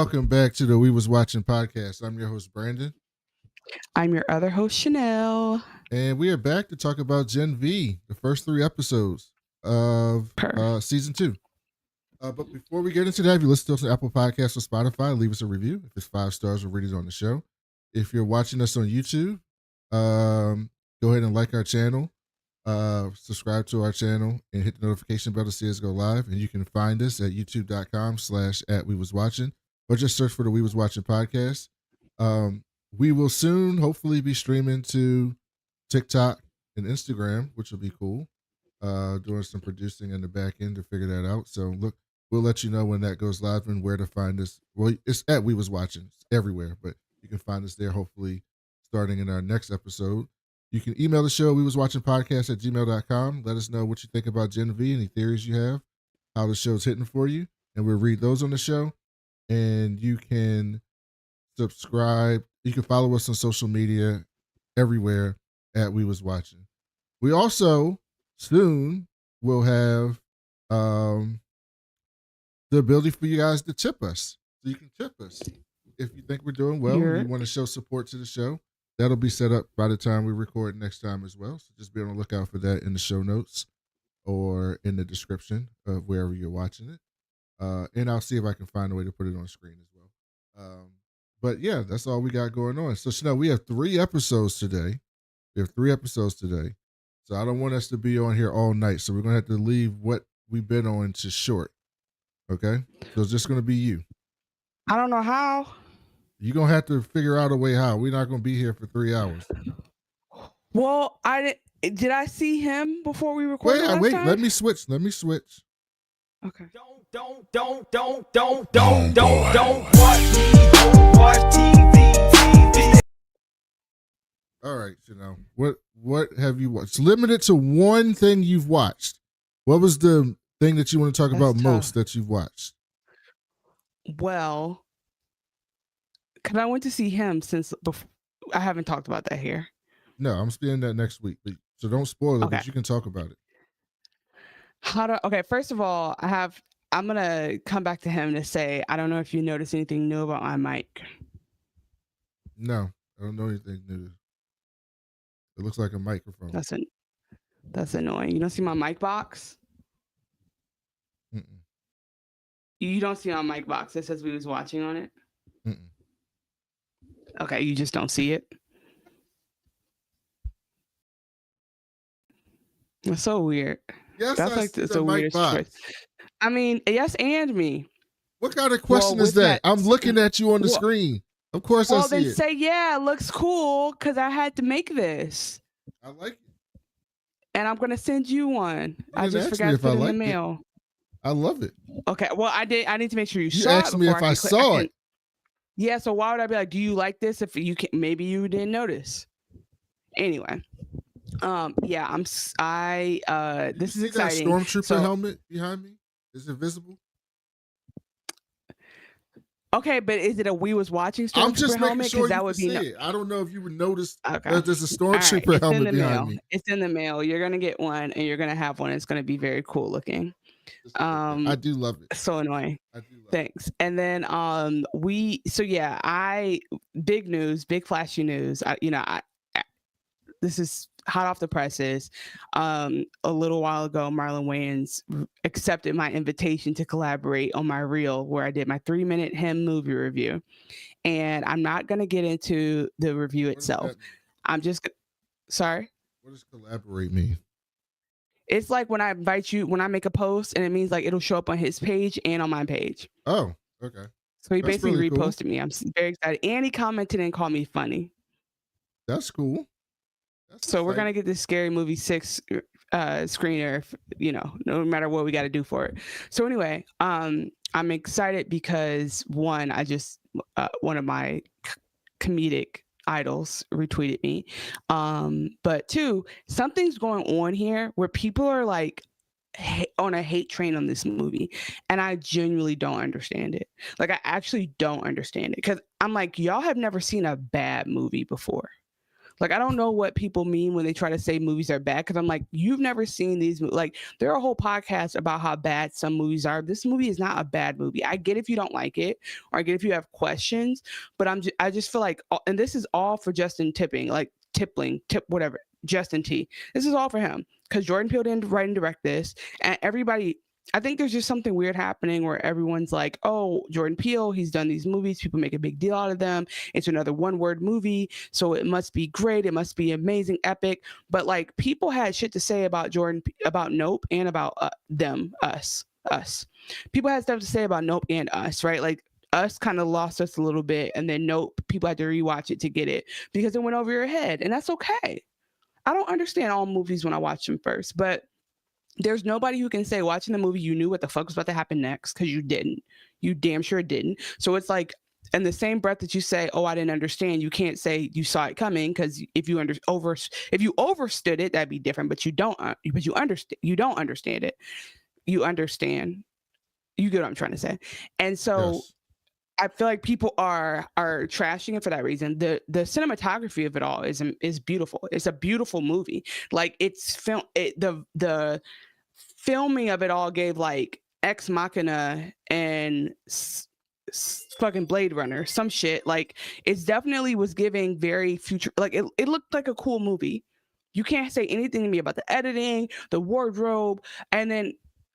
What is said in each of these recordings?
welcome back to the We Was Watching podcast. I'm your host, Brandon. I'm your other host, Chanel. And we are back to talk about Gen V, the first 3 episodes of season 2. But before we get into that, if you listen to us on Apple Podcasts or Spotify, leave us a review. If it's 5 stars, we'll read it on the show. If you're watching us on YouTube, go ahead and like our channel, subscribe to our channel, and hit the notification bell to see us go live. And you can find us at youtube.com/@WeWasWatching, or just search for the We Was Watching podcast. We will soon hopefully be streaming to TikTok and Instagram, which will be cool. Doing some producing in the back end to figure that out. So look, we'll let you know when that goes live and where to find us. Well, it's at We Was Watching. It's everywhere, but you can find us there hopefully starting in our next episode. You can email the show, wewaswatchingpodcast@gmail.com. Let us know what you think about Gen V, any theories you have, how the show's hitting for you, and we'll read those on the show. And you can subscribe. You can follow us on social media everywhere at We Was Watching. We also soon will have the ability for you guys to tip us. So you can tip us if you think we're doing well and you want to show support to the show. That'll be set up by the time we record next time as well. So just be on the lookout for that in the show notes or in the description of wherever you're watching it. And I'll see if I can find a way to put it on screen as well. But yeah, that's all we got going on. So Chanel, we have 3 episodes today. So I don't want us to be on here all night. So we're going to have to leave what we've been on to short. Okay? So it's just going to be you. I don't know how. You're going to have to figure out a way how. We're not going to be here for 3 hours. Well, did I see him before we recorded last time? Let me switch. Okay. Don't watch TV. All right, Chanel. What have you watched? Limited to one thing you've watched. What was the thing that you want to talk about most that you've watched? Well, because I went to see him since before. I haven't talked about that here. No, I'm speaking that next week. So don't spoil it, but you can talk about it. Okay, first of all, I'm going to come back to him to say, I don't know if you noticed anything new about my mic. No, I don't know anything new. It looks like a microphone. That's annoying. You don't see my mic box? Mm-mm. You don't see my mic box. It says We Was Watching on it? Mm-mm. Okay, you just don't see it? It's so weird. Yes, it's a weird choice. I mean, yes, and me. What kind of question is that? I'm looking at you on the screen. Of course I see it. Well, then say, yeah, it looks cool because I had to make this. I like it. And I'm going to send you one. I just forgot to put it in the mail. I love it. Okay, well, I need to make sure you saw it. You asked me if I saw it. Yeah, so why would I be like, do you like this? If you can, maybe you didn't notice. Anyway. Yeah, this is exciting. That Stormtrooper helmet behind me? Is it visible? Okay, but is it a We Was Watching Stormtrooper I'm just helmet? Making sure that you would be I don't know if you would notice that there's a Stormtrooper helmet behind me. It's in the mail. You're gonna get one, and you're gonna have one. It's gonna be very cool looking. I do love it. So annoying. I do love Thanks. It. And then big news, big flashy news. This is hot off the presses. A little while ago, Marlon Wayans accepted my invitation to collaborate on my reel where I did my 3-minute him movie review. And I'm not going to get into the review itself. I'm just sorry. What does collaborate mean? It's like when I invite you, when I make a post, and it means like it'll show up on his page and on my page. Oh, okay. So he basically really reposted me. I'm very excited. And he commented and called me funny. That's cool. So we're gonna get this Scary Movie 6 screener, no matter what we got to do for it. So anyway, I'm excited because one of my comedic idols retweeted me, but 2, something's going on here where people are like on a hate train on this movie, and I genuinely don't understand it. Like, I actually don't understand it because I'm like, y'all have never seen a bad movie before. Like, I don't know what people mean when they try to say movies are bad, because I'm like, you've never seen these. Like, there are whole podcasts about how bad some movies are. This movie is not a bad movie. I get if you don't like it, or I get if you have questions, but I just feel like, and this is all for Justin whatever, Justin T. This is all for him, because Jordan Peele didn't write and direct this, and everybody. I think there's just something weird happening where everyone's like, oh, Jordan Peele, he's done these movies. People make a big deal out of them. It's another one-word movie, so it must be great. It must be amazing, epic. But like, people had shit to say about about Nope, and about us. People had stuff to say about Nope and Us, right? Like, Us kind of lost us a little bit, and then Nope, people had to rewatch it to get it because it went over your head, and that's okay. I don't understand all movies when I watch them first, but there's nobody who can say watching the movie you knew what the fuck was about to happen next, because you didn't. You damn sure didn't. So it's like, in the same breath that you say, oh, I didn't understand, you can't say you saw it coming, because if you overstood it, that'd be different. But you don't. But you understand. You don't understand it. You understand. You get what I'm trying to say. And so. Yes. I feel like people are trashing it for that reason. The cinematography of it all is beautiful. It's a beautiful movie. Like, the filming of it all gave like Ex Machina and fucking Blade Runner, some shit. Like, it's definitely was giving very future. Like, it looked like a cool movie. You can't say anything to me about the editing, the wardrobe, and then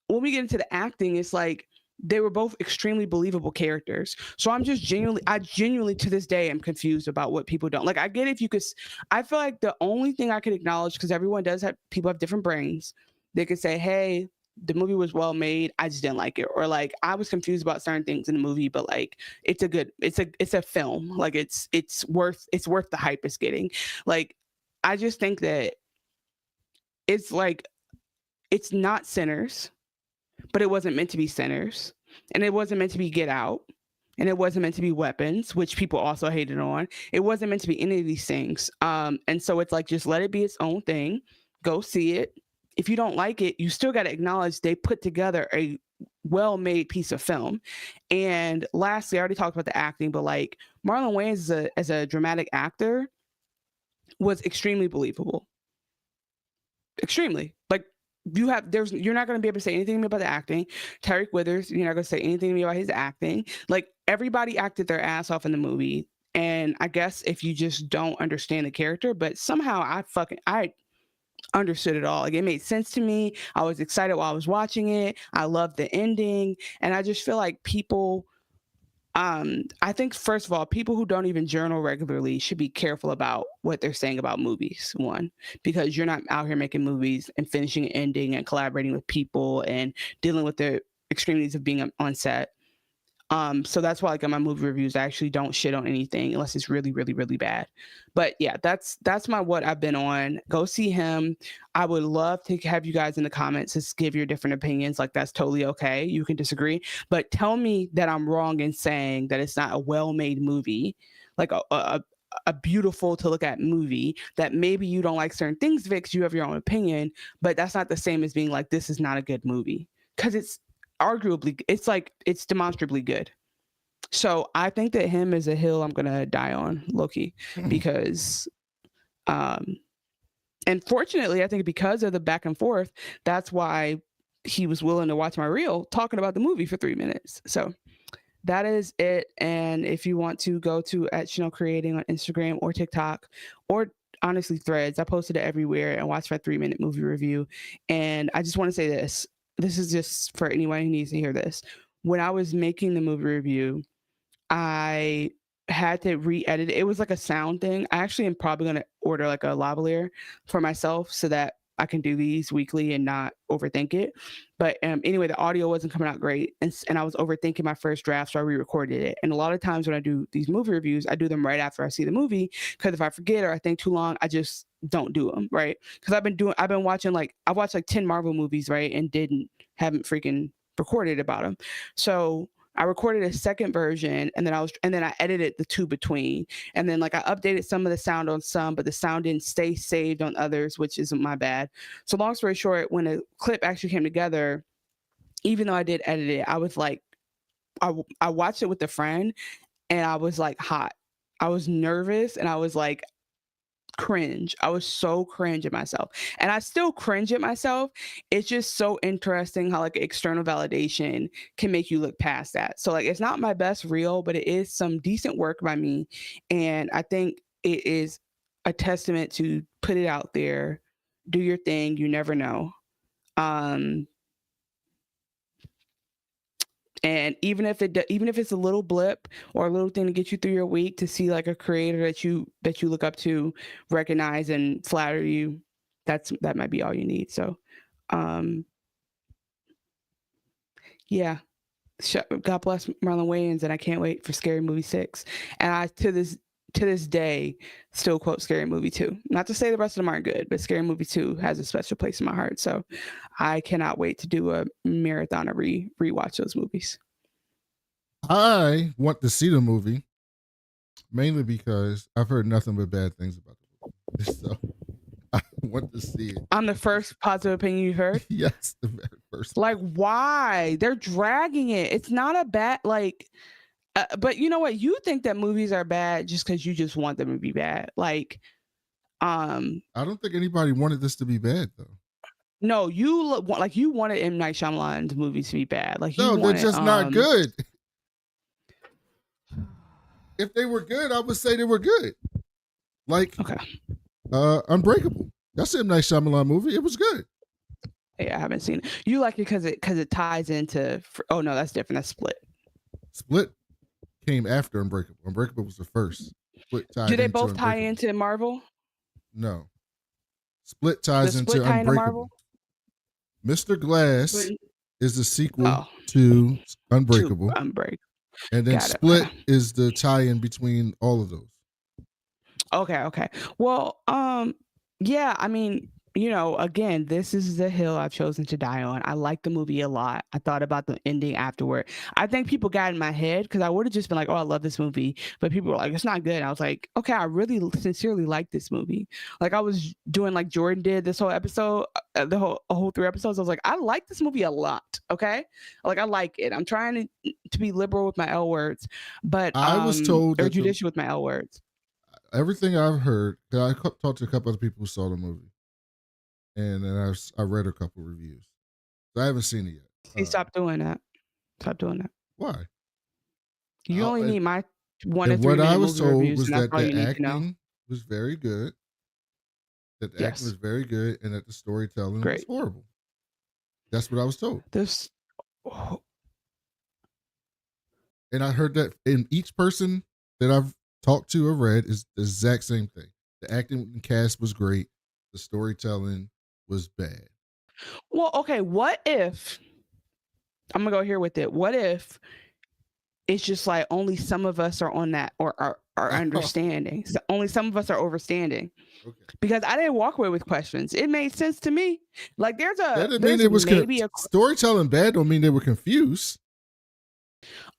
when we get into the acting, it's like, they were both extremely believable characters. So I genuinely to this day am confused about what people don't like. I get if you could, I feel like the only thing I could acknowledge, because people have different brains. They could say, hey, the movie was well made, I just didn't like it. Or like, I was confused about certain things in the movie, but like, it's a film. Like, it's worth the hype it's getting. Like, I just think that it's like, it's not Sinners, but it wasn't meant to be Sinners, and it wasn't meant to be Get Out, and it wasn't meant to be Weapons, which people also hated on. It wasn't meant to be any of these things. And so it's like, just let it be its own thing. Go see it. If you don't like it, you still got to acknowledge they put together a well-made piece of film. And lastly, I already talked about the acting, but like, Marlon Wayans as a dramatic actor was extremely believable. Extremely. Like, you're not going to be able to say anything to me about the acting. Tarek Withers, you're not going to say anything to me about his acting. Like, everybody acted their ass off in the movie. And I guess if you just don't understand the character, but somehow I understood it all. Like, it made sense to me. I was excited while I was watching it. I loved the ending. And I just feel like people, I think, first of all, people who don't even journal regularly should be careful about what they're saying about movies. One, because you're not out here making movies and finishing an ending and collaborating with people and dealing with the extremities of being on set. So that's why, like, in my movie reviews, I actually don't shit on anything unless it's really, really, really bad. But yeah, that's what I've been on. Go see him. I would love to have you guys in the comments just give your different opinions. Like, that's totally okay. You can disagree, but tell me that I'm wrong in saying that it's not a well-made movie, like a beautiful to look at movie, that maybe you don't like certain things of it because you have your own opinion, but that's not the same as being like, this is not a good movie, because it's demonstrably good. So I think that him is a hill I'm gonna die on, low-key, because and fortunately, I think because of the back and forth, that's why he was willing to watch my reel talking about the movie for 3 minutes. So that is it. And if you want to go to @ChanelCreating on Instagram or TikTok, or honestly Threads, I posted it everywhere, and watch my 3-minute movie review. And I just want to say this. This is just for anyone who needs to hear this. When I was making the movie review, I had to re-edit it. It was like a sound thing. I actually am probably going to order like a lavalier for myself so that I can do these weekly and not overthink it. But anyway, the audio wasn't coming out great, and I was overthinking my first draft, so I re-recorded it. And a lot of times when I do these movie reviews, I do them right after I see the movie, because if I forget or I think too long, I just don't do them, right? Because I've been watching, like, I watched like 10 Marvel movies, right, and haven't freaking recorded about them. So I recorded a second version, and then I edited the two between, and then like I updated some of the sound on some, but the sound didn't stay saved on others, which isn't my bad. So long story short, when a clip actually came together, even though I did edit it, I was like, I watched it with a friend, and I was like hot. I was nervous, and I was like, cringe. I was so cringe at myself, and I still cringe at myself. It's just so interesting how like external validation can make you look past that. So like it's not my best reel, but it is some decent work by me, and I think it is a testament to put it out there, do your thing. You never know. And even if it's a little blip or a little thing to get you through your week, to see like a creator that you look up to recognize and flatter you, that might be all you need. So yeah, God bless Marlon Wayans, and I can't wait for Scary Movie 6. And I to this day still quote Scary Movie 2. Not to say the rest of them aren't good, but Scary Movie 2 has a special place in my heart. So I cannot wait to do a marathon or rewatch those movies. I want to see the movie mainly because I've heard nothing but bad things about the movie. So I want to see it. I'm the first positive opinion you heard. Yes, the very first. Like, why? They're dragging it. It's not a bad like. But you know what? You think that movies are bad just because you just want them to be bad. Like, I don't think anybody wanted this to be bad though. No, you wanted M. Night Shyamalan's movies to be bad. Like, no, they're just not good. If they were good, I would say they were good. Like, okay, Unbreakable. That's an M. Night Shyamalan movie. It was good. Yeah, I haven't seen it. You like it because it ties into. Oh no, that's different. That's Split. Split came after Unbreakable. Unbreakable was the first. Split tied. Do they both tie into Marvel? No. Split ties into Unbreakable. Mr. Glass is the sequel to Unbreakable. And then Split is the tie-in between all of those. Okay. Well, yeah, I mean, you know, again, this is the hill I've chosen to die on. I like the movie a lot. I thought about the ending afterward. I think people got in my head because I would have just been like, oh, I love this movie. But people were like, it's not good. I was like, okay, I really sincerely like this movie. Like I was doing like Jordan did this whole episode, the whole 3 episodes. I was like, I like this movie a lot. Okay. Like I like it. I'm trying to be liberal with my L words, but I was told or judicious with my L words. Everything I've heard, I talked to a couple other people who saw the movie. And then I read a couple reviews. So I haven't seen it yet. Hey, stop doing that. Stop doing that. Why? You only need my 1 to 3 minute movie What I was told reviews, was that the acting was very good. That the acting was very good, and that the storytelling was horrible. That's what I was told. And I heard that in each person that I've talked to or read is the exact same thing. The acting and cast was great. The storytelling was bad. Well, okay, what if I'm gonna go here with it? What if it's just like only some of us are on that or are understanding? So only some of us are overstanding. Okay. Because I didn't walk away with questions. It made sense to me. Like that didn't mean it was maybe storytelling bad. Don't mean they were confused.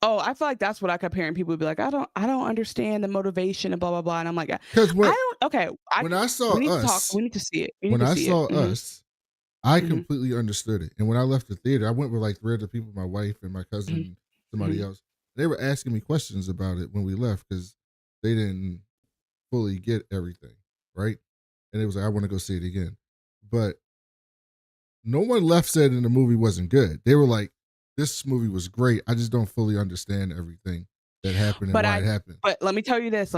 Oh, I feel like that's what I kept hearing. People would be like, I don't understand the motivation and blah blah blah. And I'm like, because when I saw Us, we need to see it. When I saw Us, I completely understood it. And when I left the theater, I went with like 3 other people, my wife and my cousin, somebody else. They were asking me questions about it when we left because they didn't fully get everything, right? And it was like, I want to go see it again. But no one left said the movie wasn't good. They were like, this movie was great. I just don't fully understand everything that happened and why it happened. But let me tell you this.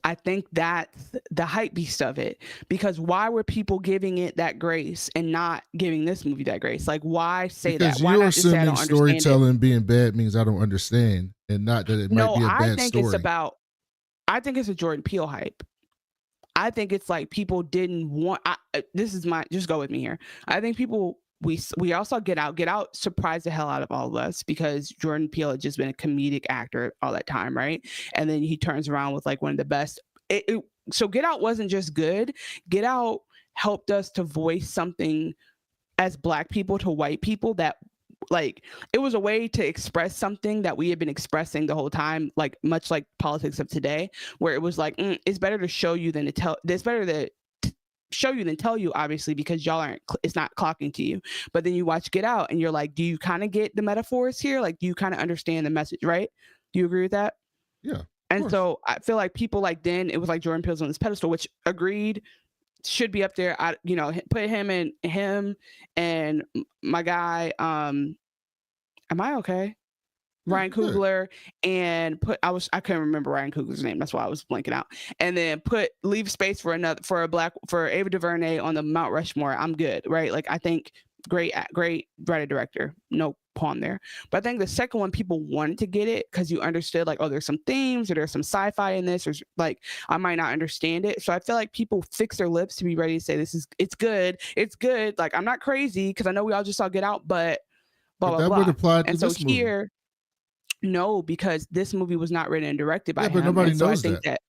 I think that's the hype beast of it. Because why were people giving it that grace and not giving this movie that grace? Like, why say that? Why you're assuming storytelling being bad means I don't understand, and not that it might be a bad story. I think it's a Jordan Peele hype. I think it's like people didn't want. Just go with me here. I think people. We also Get Out. Get Out surprised the hell out of all of us because Jordan Peele had just been a comedic actor all that time, right? And then he turns around with like one of the best. So Get Out wasn't just good. Get Out helped us to voice something as Black people to white people that like it was a way to express something that we had been expressing the whole time, like much like politics of today, where it was like it's better to show you than to tell. It's better to show you than tell you, obviously, because it's not clocking to you. But then you watch Get Out and you're like, do you kind of get the metaphors here? Like, do you kind of understand the message, right? Do you agree with that? Yeah. And so I feel like people like then it was like Jordan Peele's on this pedestal, which agreed should be up there. I put him and my guy. Am I okay? Ryan Coogler and I couldn't remember Ryan Coogler's name. That's why I was blanking out. And then leave space for Ava DuVernay on the Mount Rushmore. I'm good, right? Like I think great writer director, no pawn there. But I think the second one people wanted to get it because you understood like, oh, there's some themes or there's some sci-fi in this, or like I might not understand it. So I feel like people fix their lips to be ready to say it's good. Like I'm not crazy because I know we all just saw Get Out, but blah blah blah. Would apply to and so this movie. Here. No, because this movie was not written and directed by him. But nobody knows I think that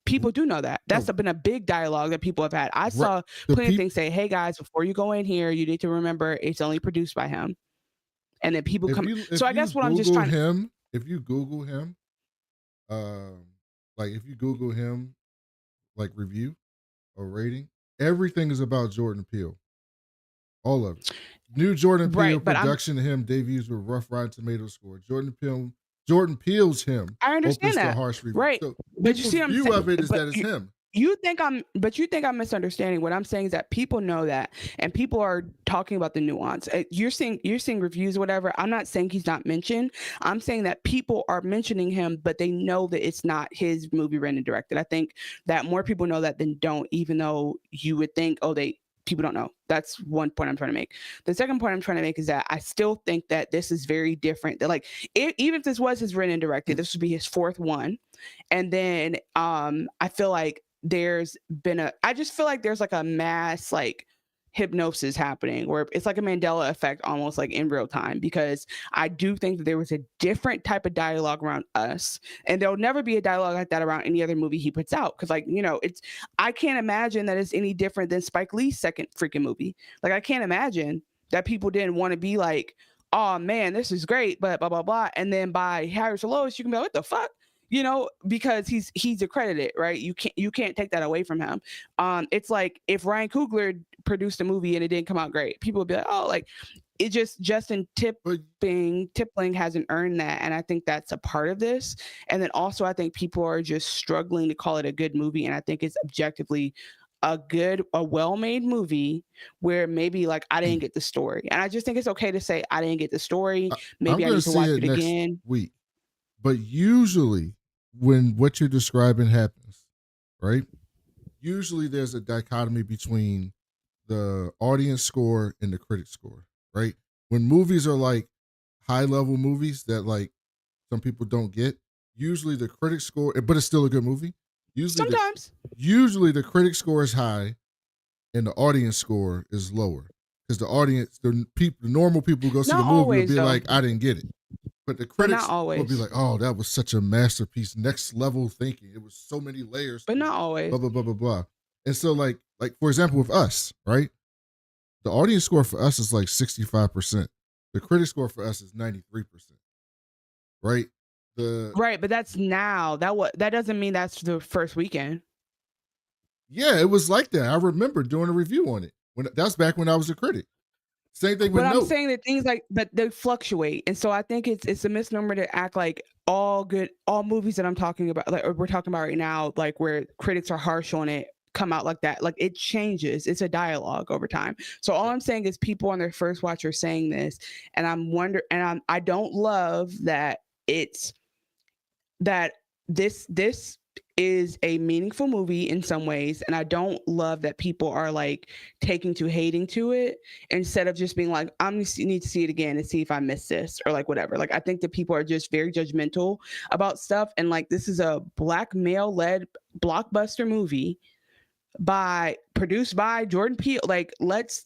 people do know that. That's been a big dialogue that people have had. I saw plenty of things say, hey guys, before you go in here, you need to remember it's only produced by him. And then people come. So I guess what I'm just trying to. If you Google him, like review or rating, everything is about Jordan Peele. All of it. New Jordan Peele production of him debuts with rough Rotten Tomatoes score. Jordan Peele's him. I understand that. Harsh review. Right. So but you see what I'm saying? View of it is that it's him. You think I'm misunderstanding. What I'm saying is that people know that, and people are talking about the nuance. You're seeing reviews, whatever. I'm not saying he's not mentioned. I'm saying that people are mentioning him, but they know that it's not his movie written and directed. I think that more people know that than don't, even though you would think, people don't know. That's one point I'm trying to make. The second point I'm trying to make is that I still think that this is very different. That like, even if this was his written and directed, this would be his fourth one. And then I feel like I just feel like there's like a mass like hypnosis happening where it's like a Mandela effect almost like in real time, because I do think that there was a different type of dialogue around Us, and there'll never be a dialogue like that around any other movie he puts out, because like I can't imagine that it's any different than Spike Lee's second freaking movie. Like I can't imagine that people didn't want to be like, oh man, this is great, but blah blah blah, and then by Harris or Lois you can be like, what the fuck, because he's accredited, right? You can't take that away from him. It's like if Ryan Coogler produced a movie and it didn't come out great, people would be like, oh, like it just Justin Tipling hasn't earned that, and I think that's a part of this. And then also I think people are just struggling to call it a good movie, and I think it's objectively a well-made movie where maybe like I didn't get the story, and I just think it's okay to say I didn't get the story. Maybe I need to watch it again. Week. But usually when what you're describing happens, right? Usually there's a dichotomy between the audience score and the critic score, right? When movies are like high level movies that like some people don't get, usually the critic score, but it's still a good movie. Usually the critic score is high and the audience score is lower, because the audience, the normal people who go see the movie will be like, I didn't get it. But the critics will be like, oh, that was such a masterpiece, next level thinking. It was so many layers. But not always. Blah, blah, blah, blah, blah. And so like for example, with Us, right? The audience score for Us is like 65%. The critic score for Us is 93%. Right? Right, but that's now. That doesn't mean that's the first weekend. Yeah, it was like that. I remember doing a review on it. That's back when I was a critic. Same thing with I'm saying that things but they fluctuate, and so I think it's a misnomer to act like all movies that I'm talking about, like or we're talking about right now, like where critics are harsh on it, come out like that. Like it changes. It's a dialogue over time. So all I'm saying is people on their first watch are saying this, and I don't love that this is a meaningful movie in some ways, and I don't love that people are like taking to hating to it instead of just being like, I need to see it again and see if I missed this or like whatever. Like I think that people are just very judgmental about stuff, and like this is a black male-led blockbuster movie produced by Jordan Peele. Like let's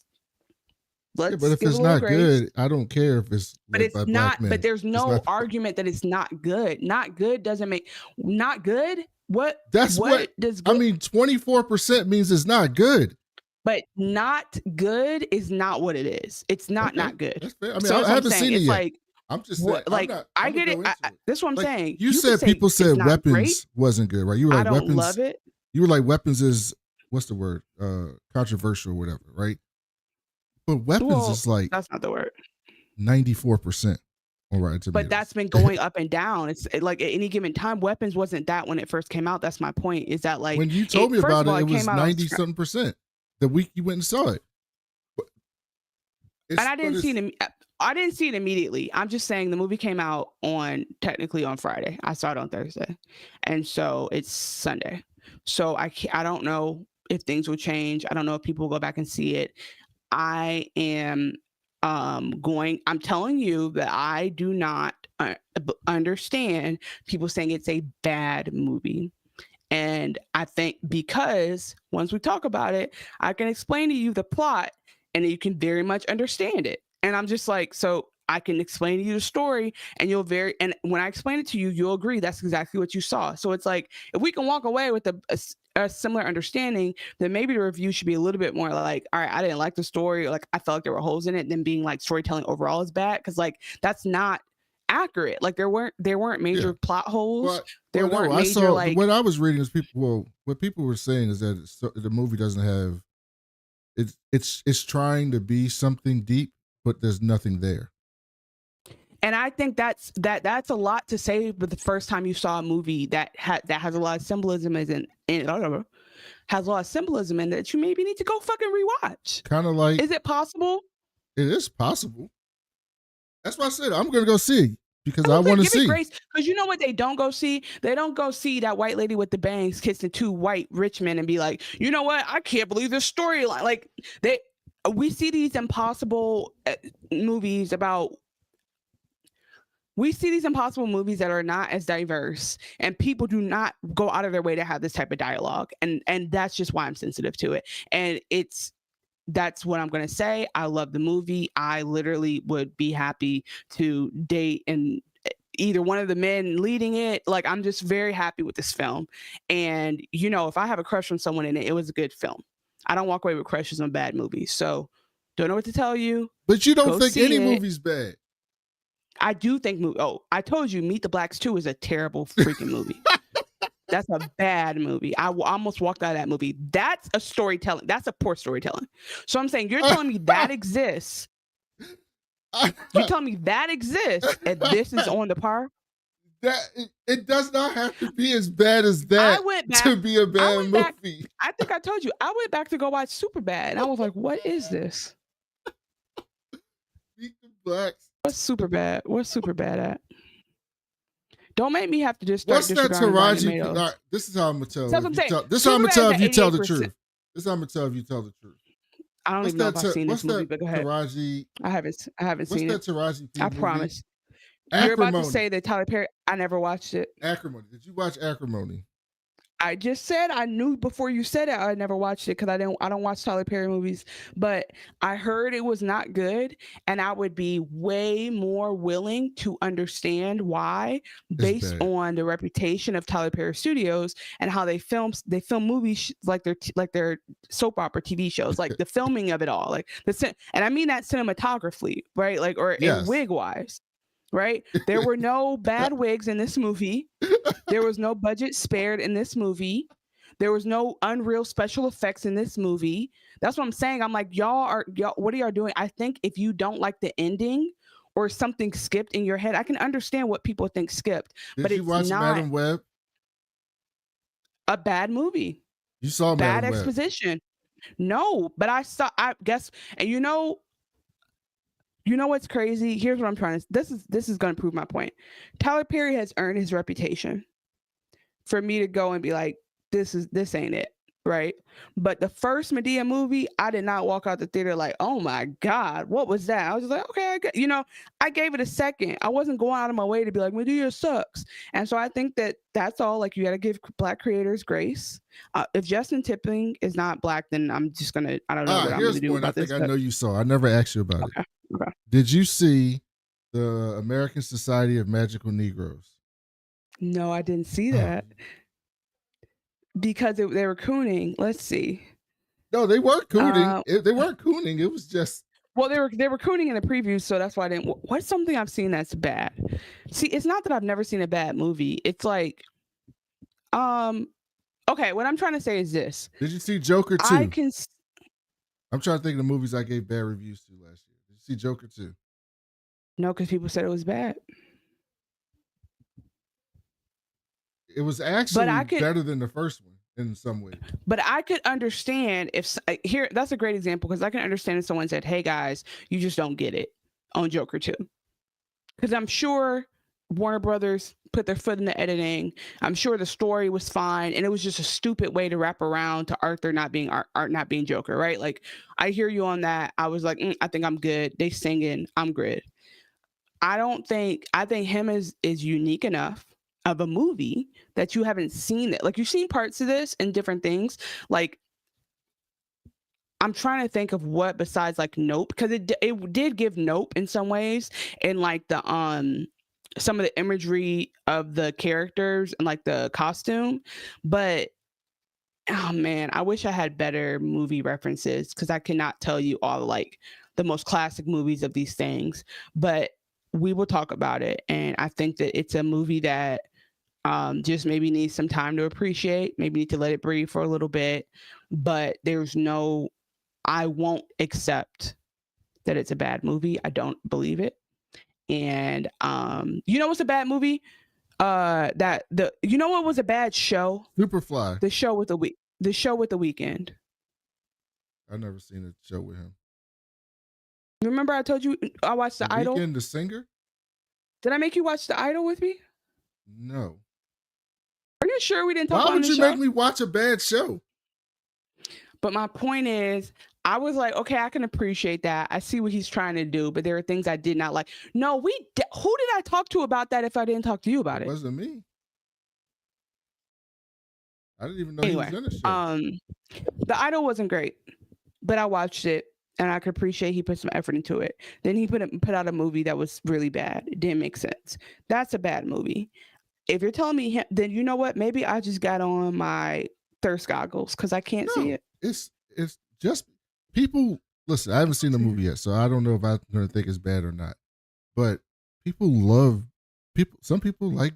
but if it's not good, I don't care if it's. But it's not. But there's no argument that it's not good. Not good doesn't make not good. What? That's what does. Good, I mean, 24% means it's not good. But not good is not what it is. It's not good. That's fair. I mean, I haven't seen it yet. Like, I'm just saying. Like I get it. That's what I'm saying. You said people said Weapons wasn't good, right? You were like, I don't Weapons. Love it. You were like, Weapons is what's the word? Controversial or whatever, right? But Weapons is like that's not the word. 94% on Rotten Tomatoes. But that's been going up and down. It's like at any given time, Weapons wasn't that when it first came out. That's my point. Is that like when you told me first about of all, it was came out 90-something% the week you went and saw it. and I didn't see it. I didn't see it immediately. I'm just saying the movie came out technically on Friday. I saw it on Thursday, and so it's Sunday. So I don't know if things will change. I don't know if people will go back and see it. I am I'm telling you that I do not understand people saying it's a bad movie. And I think because once we talk about it, I can explain to you the plot and you can very much understand it. And I'm just like, so I can explain to you the story and and when I explain it to you, you'll agree that's exactly what you saw. So it's like, if we can walk away with a similar understanding, then maybe the review should be a little bit more like, all right, I didn't like the story, like I felt like there were holes in it, than being like storytelling overall is bad, because like that's not accurate. Like there weren't major plot holes. There weren't major like. What I was reading is what people were saying is that the movie doesn't have it's trying to be something deep, but there's nothing there. And I think that's a lot to say. But the first time you saw a movie that has a lot of symbolism has a lot of symbolism in that you maybe need to go fucking rewatch. Kind of like, is it possible? It is possible. That's why I said I'm gonna go see, because I want to see. Because you know what they don't go see? They don't go see that white lady with the bangs kissing two white rich men and be like, you know what? I can't believe this storyline. Like we see these impossible movies about. We see these impossible movies that are not as diverse, and people do not go out of their way to have this type of dialogue. And that's just why I'm sensitive to it. And that's what I'm going to say. I love the movie. I literally would be happy to date and either one of the men leading it. Like, I'm just very happy with this film. And, you know, if I have a crush on someone in it, it was a good film. I don't walk away with crushes on bad movies. So don't know what to tell you. But you don't think any movie's bad. I do think I told you Meet the Blacks 2 is a terrible freaking movie. That's a bad movie. I almost walked out of that movie. That's a storytelling. That's a poor storytelling. So I'm saying, you're telling me that exists. You're telling me that exists and this is on the par? That it does not have to be as bad as that to be a bad movie. I think I told you. I went back to go watch Superbad and I was like, what is this? Meet the Blacks. What's Superbad? What's Superbad at? Don't make me have to just start. What's that Taraji? Right, this is how I'm gonna tell. This is how I'm gonna tell if you tell the truth. This is how I'm gonna tell if you tell the truth. I don't even know if I've seen this movie, but go ahead. Taraji. I haven't seen it. What's that Taraji? I promise. You're about to say that Tyler Perry. I never watched it. Acrimony. Did you watch Acrimony? I just said I knew before you said it. I never watched it because I don't watch Tyler Perry movies. But I heard it was not good, and I would be way more willing to understand why, based on the reputation of Tyler Perry Studios and how they film movies like their soap opera TV shows, like the filming of it all, like and I mean that cinematographically, right? Like in wig wise. Right? There were no bad wigs in this movie. There was no budget spared in this movie. There was no unreal special effects in this movie. That's what I'm saying. I'm like, y'all, what are y'all doing? I think if you don't like the ending or something skipped in your head, I can understand what people think skipped. But you watch Madam Web? A bad movie. You saw bad Madam exposition. Web. No, but I guess, and you know what's crazy? Here's what I'm trying to. This is going to prove my point. Tyler Perry has earned his reputation for me to go and be like, this ain't it, right? But the first Medea movie, I did not walk out the theater like, oh my God, what was that? I was just like, okay, I gave it a second. I wasn't going out of my way to be like, Medea sucks. And so I think that's all. Like, you got to give Black creators grace. If Justin Tipping is not Black, then I'm just gonna. I don't know what I'm gonna do about this. I know you saw. I never asked you about it. Okay. Did you see the American Society of Magical Negroes? No, I didn't see that because they were cooning. Let's see. No, they weren't cooning. They weren't cooning. It was just. Well, they were cooning in the previews, so that's why I didn't. What's something I've seen that's bad? See, it's not that I've never seen a bad movie. It's like, okay. What I'm trying to say is this. Did you see Joker 2? I'm trying to think of the movies I gave bad reviews to last year. Did you see Joker 2? No, because people said it was bad. It was But actually I could, better than the first one in some ways. but I could understand if here. That's a great example because I can understand if someone said, "Hey guys, you just don't get it on Joker 2," because I'm sure Warner Brothers put their foot in the editing. I'm sure the story was fine, and it was just a stupid way to wrap around to Arthur not being Art not being Joker, right? Like I hear you on that. I was like, I think I'm good. They singing, I'm good. I think him is unique enough of a movie that you haven't seen it. Like you've seen parts of this and different things. Like I'm trying to think of what besides like Nope, because it did give Nope in some ways, and like the some of the imagery of the characters and like the costume, but oh man, I wish I had better movie references because I cannot tell you all like the most classic movies of these things, but we will talk about it. And I think that it's a movie that just maybe needs some time to appreciate, maybe need to let it breathe for a little bit. But I won't accept that it's a bad movie. I don't believe it. And you know what's a bad movie? You know what was a bad show? Superfly. The show with the Weeknd. I've never seen a show with him. Remember I told you I watched The Idol? Weeknd, the singer? Did I make you watch The Idol with me? No. Are you sure we didn't talk about Why the would you show? make me watch a bad show? But my point is, I was like, okay, I can appreciate that. I see what he's trying to do, but there are things I did not like. No, who did I talk to about that if I didn't talk to you about it? It wasn't me. I didn't even know he was in the show. The Idol wasn't great, but I watched it and I could appreciate he put some effort into it. Then he put out a movie that was really bad. It didn't make sense. That's a bad movie. If you're telling me then you know what? Maybe I just got on my thirst goggles because I can't see it. It's just people. Listen, I haven't seen the movie yet, so I don't know if I'm going to think it's bad or not. But some people like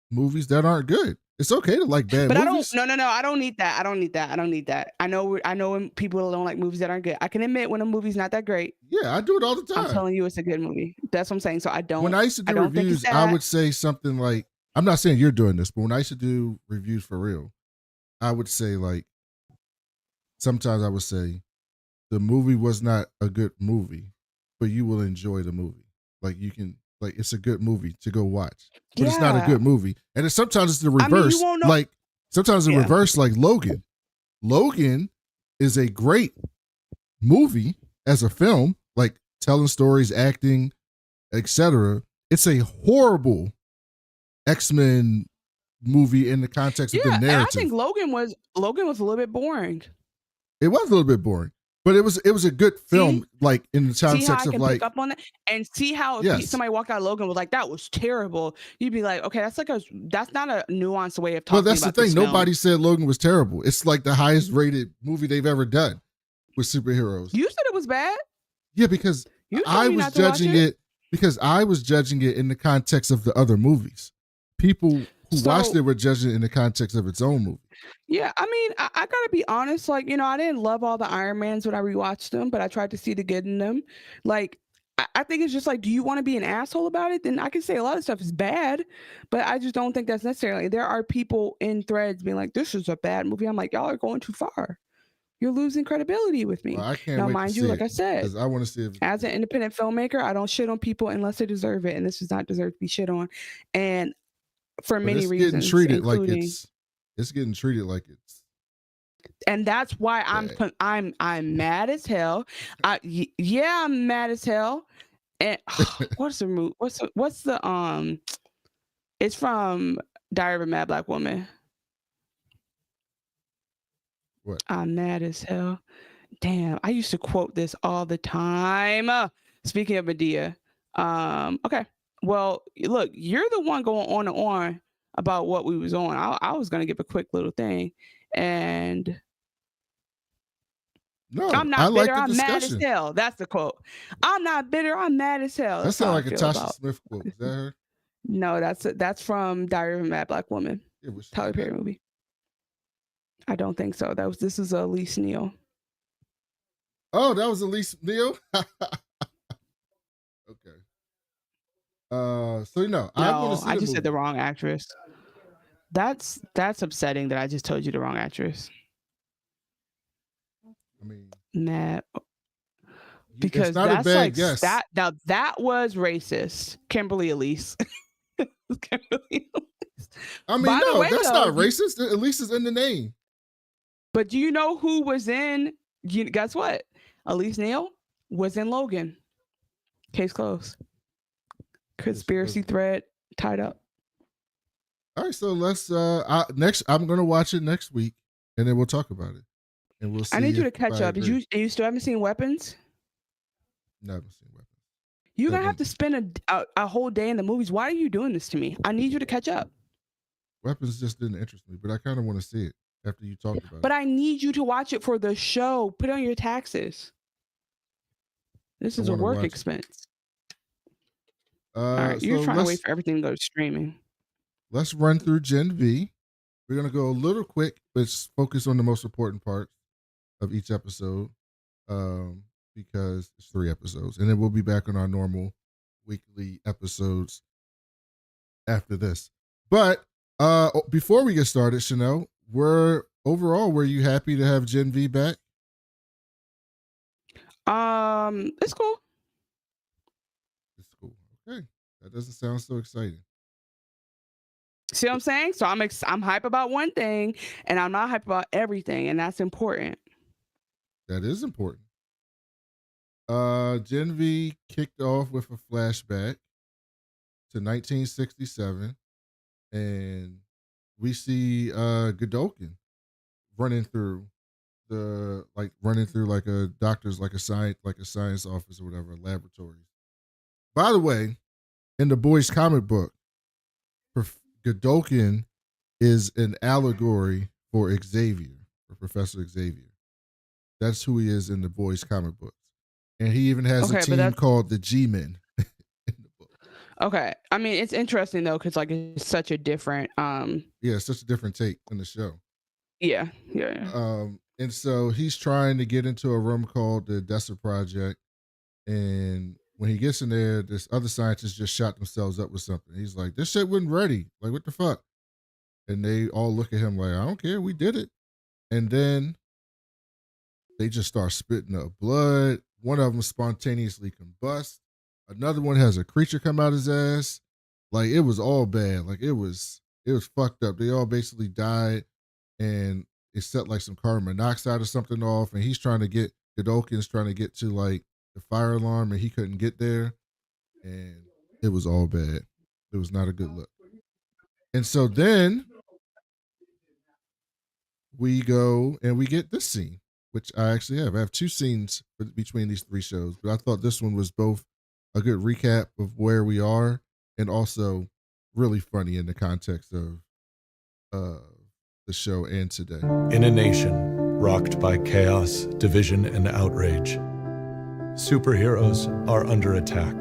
movies that aren't good. It's okay to like bad movies. No. I don't need that. I know when people don't like movies that aren't good. I can admit when a movie's not that great. Yeah, I do it all the time. I'm telling you, it's a good movie. That's what I'm saying. So I don't. When I used to do reviews, I would say something like, I'm not saying you're doing this, but when I used to do reviews for real, I would say like, sometimes I would say, the movie was not a good movie, but you will enjoy the movie. Like it's a good movie to go watch, but it's not a good movie. And then sometimes it's the reverse. Like sometimes the reverse, like Logan. Logan is a great movie as a film, like telling stories, acting, etc. It's a horrible X-Men movie in the context of the narrative. And I think Logan was a little bit boring. It was a little bit boring. But it was a good film, like in the context of like, pick up on that and see how if somebody walked out of Logan was like that was terrible. You'd be like, okay, that's not a nuanced way of talking. Well, that's about the thing. This Nobody said Logan was terrible. It's like the highest rated movie they've ever done with superheroes. You said it was bad. Yeah, because I was judging it because I was judging it in the context of the other movies. People who watched it were judging it in the context of its own movie. Yeah, I mean, I gotta be honest. Like, I didn't love all the Iron Mans when I rewatched them, but I tried to see the good in them. Like, I think it's just like, do you want to be an asshole about it? Then I can say a lot of stuff is bad, but I just don't think that's necessarily. There are people in threads being like, "This is a bad movie." I'm like, y'all are going too far. You're losing credibility with me. Well, I can't now, wait mind to you, see like I said, because I want to see it. As an independent filmmaker, I don't shit on people unless they deserve it, and this does not deserve to be shit on. And for many reasons, getting treated like it's getting treated like it's. And that's why I'm mad as hell. I'm mad as hell. And what's the movie? What's the It's from Diary of a Mad Black Woman. What? I'm mad as hell. Damn, I used to quote this all the time. Speaking of Medea, okay. Well, look, you're the one going on and on about what we was on. I was gonna give a quick little thing, and no, I'm not bitter. I'm mad as hell. That's the quote. I'm not bitter. I'm mad as hell. That sounds like a Tasha Smith quote. Is that her? No, that's from Diary of a Mad Black Woman. Tyler Perry movie. I don't think so. This is Elise Neal. Oh, that was Elise Neal? Okay. So I'm going to No, see I the just said the movie. wrong actress. That's upsetting that I just told you the wrong actress. I mean, Nah, it's because not a that's bad like guess. that. Now that was racist, Kimberly Elise. Kimberly Elise. I mean, By the no, way, that's though, not racist. At least it's in the name. but do you know who was in? Guess what? Elise Neal was in Logan. Case closed. Conspiracy thread tied up. All right, so let's next. I'm gonna watch it next week, and then we'll talk about it, and we'll see. I need you to if catch I up. agree. You still haven't seen Weapons? No, I haven't seen Weapons. You're gonna have to spend a whole day in the movies. Why are you doing this to me? I need you to catch up. Weapons just didn't interest me, but I kind of want to see it after you talked about But it. I need you to watch it for the show. Put it on your taxes. This is a work expense. All right, you're trying to wait for everything to go to streaming. Let's run through Gen V. We're gonna go a little quick, but focus on the most important parts of each episode, because it's 3 episodes, and then we'll be back on our normal weekly episodes after this. But before we get started, Chanel, were you happy to have Gen V back? It's cool. It's cool. Okay, that doesn't sound so exciting. See what I'm saying? So I'm hype about one thing, and I'm not hype about everything, and that's important. That is important. Gen V kicked off with a flashback to 1967, and we see Godolkin running through like a doctor's, like a science office or whatever, laboratories. By the way, in the boys comic book, Godolkin is an allegory for Xavier, for Professor Xavier. That's who he is in the boys comic books. And he even has a team called the G-Men in the book. Okay. I mean, it's interesting though, because like it's such a different it's such a different take in the show. Yeah. And so he's trying to get into a room called the Odessa Project. And when he gets in there, this other scientists just shot themselves up with something. He's like, this shit wasn't ready. Like, what the fuck? And they all look at him like, I don't care, we did it. And then they just start spitting up blood. One of them spontaneously combusts. Another one has a creature come out his ass. Like, it was all bad. Like, it was fucked up. They all basically died, and it set like some carbon monoxide or something off. And Godolkin's trying to get to like the fire alarm, and he couldn't get there. And it was all bad. It was not a good look. And so then we go and we get this scene, which I actually have. I have 2 scenes between these 3 shows, but I thought this one was both a good recap of where we are and also really funny in the context of the show and today. In a nation rocked by chaos, division, and outrage, superheroes are under attack.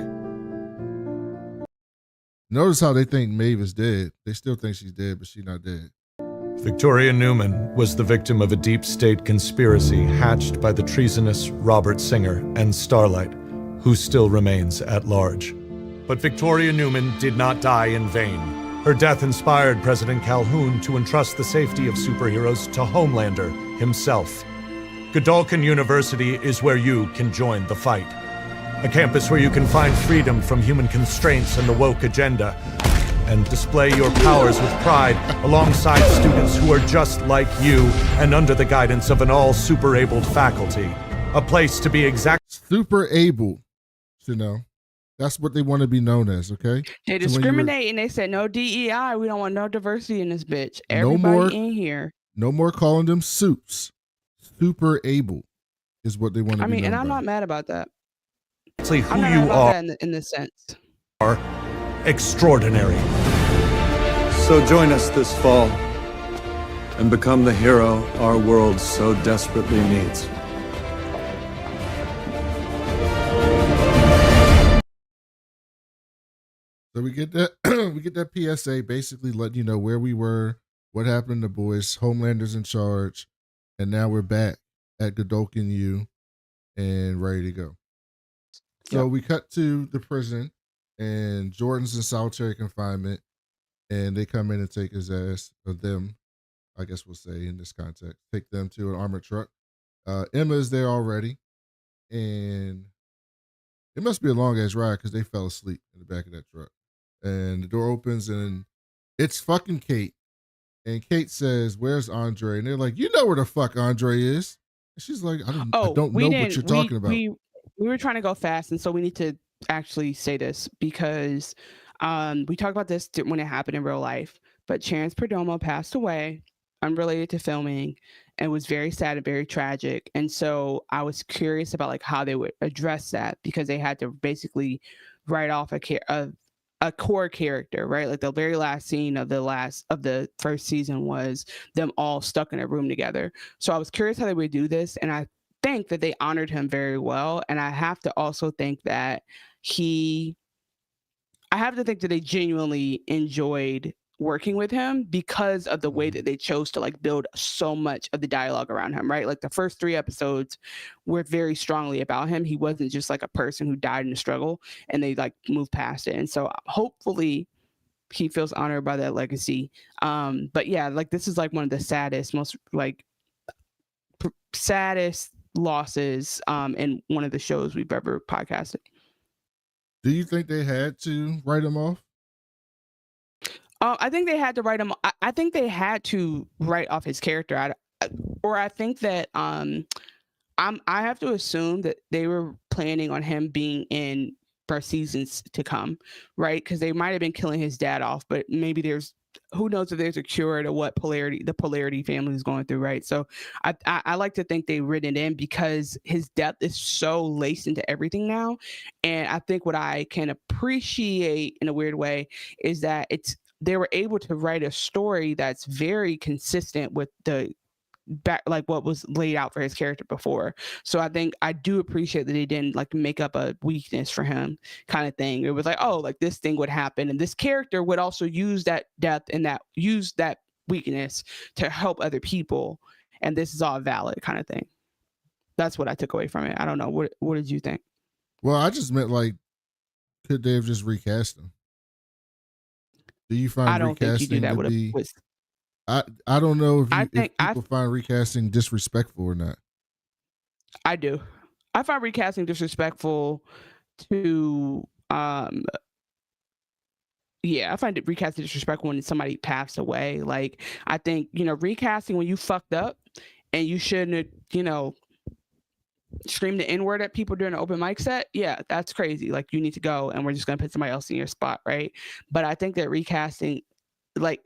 Notice how they think Maeve is dead. They still think she's dead, but she's not dead. Victoria Newman was the victim of a deep state conspiracy hatched by the treasonous Robert Singer and Starlight, who still remains at large. But Victoria Newman did not die in vain. Her death inspired President Calhoun to entrust the safety of superheroes to Homelander himself. Godolkin University is where you can join the fight. A campus where you can find freedom from human constraints and the woke agenda, and display your powers with pride alongside students who are just like you and under the guidance of an all-super-abled faculty. A place to be super able, That's what they want to be known as, okay? They discriminate and they said no DEI. We don't want no diversity in this bitch. Everybody in here. No more calling them soups. Super able is what they want to be known and by. I'm not mad about that. Who you are in this sense. Are extraordinary. So join us this fall and become the hero our world so desperately needs. So we get that PSA basically letting you know where we were, what happened to boys, Homelander's in charge, and now we're back at Godolkin U and ready to go. So we cut to the prison, and Jordan's in solitary confinement, and they come in and take his ass, or them, I guess we'll say in this context, take them to an armored truck. Emma is there already, and it must be a long ass ride because they fell asleep in the back of that truck. And the door opens, and it's fucking Cate. And Cate says, "Where's Andre?" And they're like, "You know where the fuck Andre is?" And she's like, I don't know what you're talking about. We were trying to go fast, and so we need to actually say this because we talked about this when it happened in real life. But Chance Perdomo passed away, unrelated to filming, and was very sad and very tragic. And so I was curious about like how they would address that because they had to basically write off a core character, right? Like the very last scene of the first season was them all stuck in a room together. So I was curious how they would do this, and I think that they honored him very well. And I have to also think that they genuinely enjoyed working with him because of the way that they chose to like build so much of the dialogue around him, right? Like the first 3 episodes were very strongly about him. He wasn't just like a person who died in a struggle, and they like moved past it. And so hopefully he feels honored by that legacy. But yeah, like this is like one of the saddest, most like saddest losses in one of the shows we've ever podcasted. Do you think they had to write him off? I think they had to write him. I think they had to write off his character. I think that I have to assume that they were planning on him being in for seasons to come, right? Because they might have been killing his dad off, but maybe who knows if there's a cure to what the polarity family is going through, right? So I like to think they written it in because his death is so laced into everything now. And I think what I can appreciate in a weird way is that they were able to write a story that's very consistent with like what was laid out for his character before. So I think I do appreciate that they didn't like make up a weakness for him kind of thing. It was like, oh, like this thing would happen, and this character would also use that death and use that weakness to help other people, and this is all valid kind of thing. That's what I took away from it. I don't know. What did you think? Well, I just meant like, could they have just recast him? Do you find I don't think you do that to with be? a I don't know if if people find recasting disrespectful or not. I do. I find recasting disrespectful to yeah, I find it recasting disrespectful when somebody passed away. Like I think, recasting when you fucked up and you shouldn't have, scream the N-word at people during an open mic set, yeah, that's crazy. Like you need to go and we're just gonna put somebody else in your spot, right? But I think that recasting, like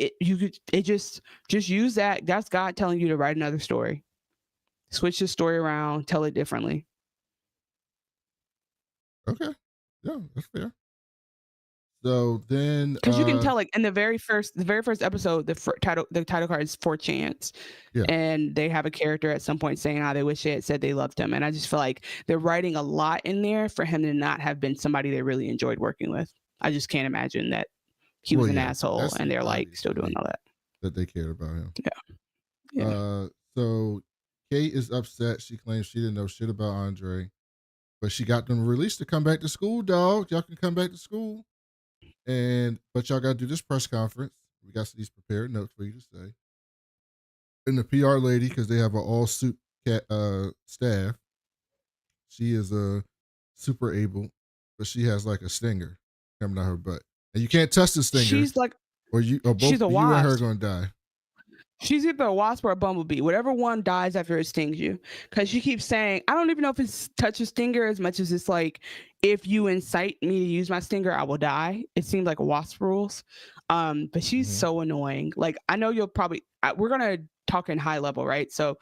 just use that. That's God telling you to write another story. Switch the story around, tell it differently. Okay. Yeah, that's fair. So then, because you can tell, like in the very first episode, the title card is for Chance, Yeah. and they have a character at some point saying how they wish they had said they loved him, and I just feel like they're writing a lot in there for him to not have been somebody they really enjoyed working with. I just can't imagine that he was an asshole, and they're like still doing all that they cared about him. Yeah. So Cate is upset. She claims she didn't know shit about Andre, but she got them released to come back to school, dog. Y'all can come back to school. But y'all got to do this press conference. We got these prepared notes for you to say. And the PR lady, because they have an all suit staff, she is super able, but she has like a stinger coming out her butt, and you can't touch the stinger. She's like, or both she's a you wasp. and her gonna die. She's either a wasp or a bumblebee. Whatever one dies after it stings you. Because she keeps saying, I don't even know if it's touch a stinger as much as it's like, if you incite me to use my stinger, I will die. It seems like wasp rules. But she's so annoying. Like, I know you'll probably, we're going to talk in high level, right? So,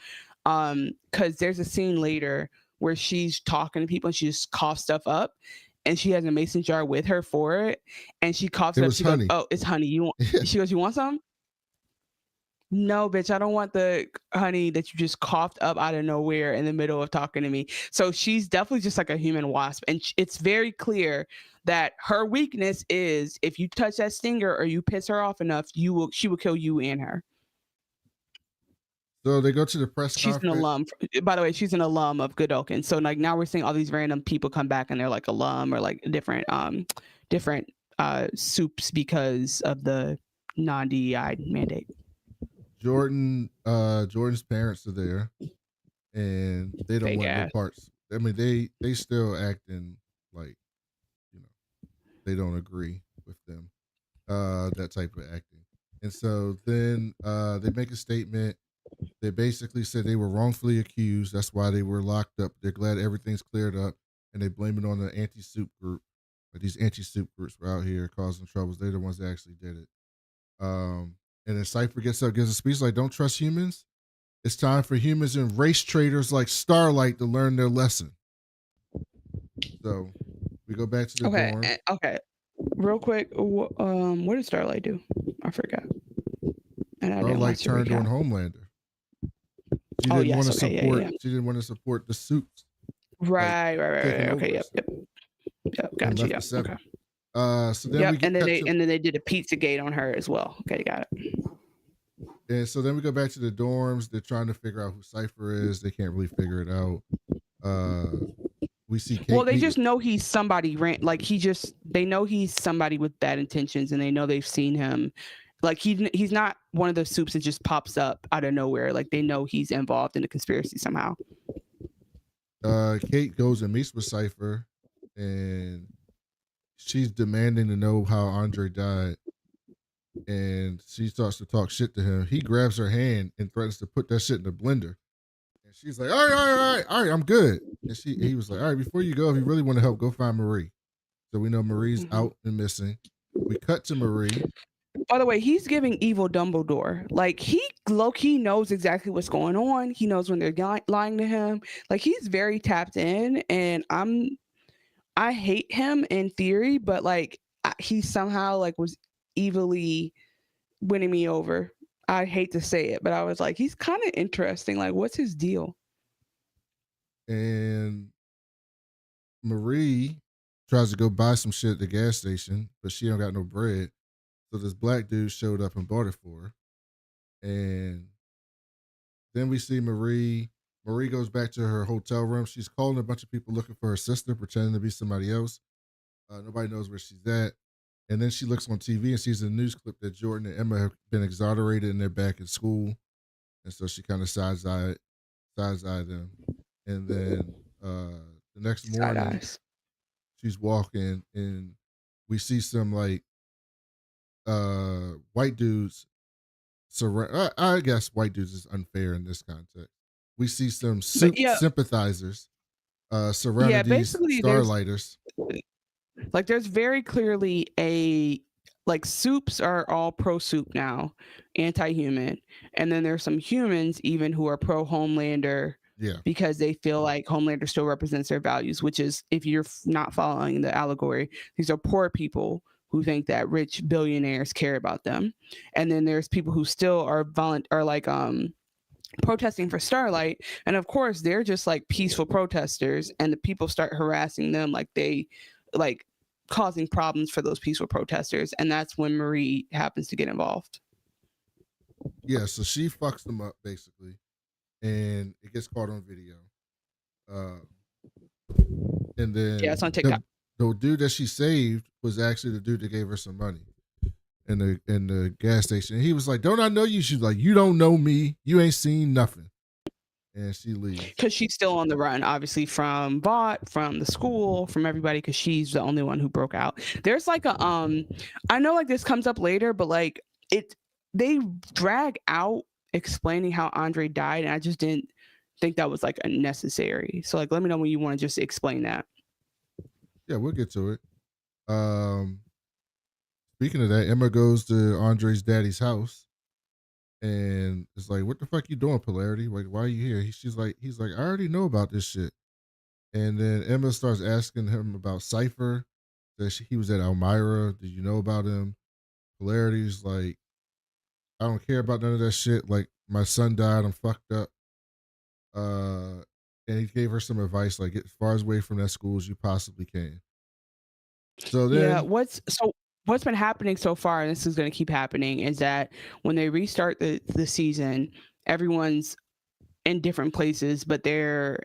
because there's a scene later where she's talking to people and she just coughs stuff up. And she has a mason jar with her for it. And she coughs it up. She goes, oh, it's honey. She goes, you want some? No, bitch, I don't want the honey that you just coughed up out of nowhere in the middle of talking to me. So she's definitely just like a human wasp. And it's very clear that her weakness is if you touch that stinger or you piss her off enough, she will kill you and her. So they go to the press She's an conference. alum. By the way, she's an alum of Good Oaken. So like now we're seeing all these random people come back and they're like alum or like different soups because of the non-DEI mandate. Jordan's parents are there, and they don't Fake want no ass. parts. I mean, they still acting like, you know, they don't agree with them. That type of acting. And so then they make a statement. They basically said they were wrongfully accused. That's why they were locked up. They're glad everything's cleared up, and they blame it on the anti-soup group. Like these anti-soup groups were out here causing troubles. They're the ones that actually did it. And then Cypher gets up, gives a speech like, "Don't trust humans. It's time for humans and race traders like Starlight to learn their lesson." So we go back to the dorm. Okay. Real quick, what did Starlight do? I forgot. And I didn't Starlight watch the turned on recap. Homelander. She Oh, didn't yes, want to okay, yeah, support. yeah. She didn't want to support the soups. Right. taking Okay, over yep. and Gotcha. left Yep. the seven. Okay. So then Yep. we get And then cut they to, and then they did a pizza gate on her as well. Okay, got it. and so then we go back to the dorms. They're trying to figure out who Cypher is. They can't really figure it out. We see Cate. Well, they just know he's somebody like they know he's somebody with bad intentions, and they know they've seen him. Like he's not one of those soups that just pops up out of nowhere. Like they know he's involved in the conspiracy somehow. Cate goes and meets with Cypher, and she's demanding to know how Andre died. And she starts to talk shit to him. He grabs her hand and threatens to put that shit in the blender. And she's like, all right, I'm good. And he was like, all right, before you go, if you really want to help, go find Marie. So we know Marie's out and missing. We cut to Marie. By the way, he's giving evil Dumbledore. Like he low-key knows exactly what's going on. He knows when they're lying to him. Like he's very tapped in, and I hate him in theory, but like he somehow like was evilly winning me over. I hate to say it, but I was like, he's kind of interesting. Like, what's his deal? And Marie tries to go buy some shit at the gas station, but she don't got no bread. So this black dude showed up and bought it for her. And then we see Marie. Marie goes back to her hotel room. She's calling a bunch of people looking for her sister, pretending to be somebody else. Nobody knows where she's at. And then she looks on TV and sees a news clip that Jordan and Emma have been exonerated and they're back in school. And so she kind of side-eye them. And then the next morning, she's walking and we see some like white dudes I guess white dudes is unfair in this context. We see some sympathizers surrounding these Starlighters. Like there's very clearly like soups are all pro soup now, anti-human, and then there's some humans even who are pro Homelander. Yeah, because they feel like Homelander still represents their values, which is, if you're not following the allegory, these are poor people who think that rich billionaires care about them. And then there's people who still are protesting for Starlight. And of course, they're just like peaceful protesters, and the people start harassing them like they like causing problems for those peaceful protesters. And that's when Marie happens to get involved. Yeah, so she fucks them up basically, and it gets caught on video. And then it's on TikTok. The dude that she saved was actually the dude that gave her some money in the gas station. And he was like, "Don't I know you?" She's like, "You don't know me. You ain't seen nothing." And she leaves because she's still on the run, obviously, from Vought, from the school, from everybody, because she's the only one who broke out. There's like a I know like this comes up later, but like they drag out explaining how Andre died, and I just didn't think that was like unnecessary. So like, let me know when you want to just explain that. Yeah, we'll get to it. Speaking of that, Emma goes to Andre's daddy's house and it's like, "What the fuck you doing, Polarity? Like, why are you here?" He's like, "I already know about this shit." And then Emma starts asking him about Cypher. That he was at Elmira. Did you know about him? Polarity's like, "I don't care about none of that shit. Like, my son died. I'm fucked up." And he gave her some advice, like, get as far away from that school as you possibly can. So then, what's been happening so far, and this is going to keep happening, is that when they restart the season everyone's in different places, but there's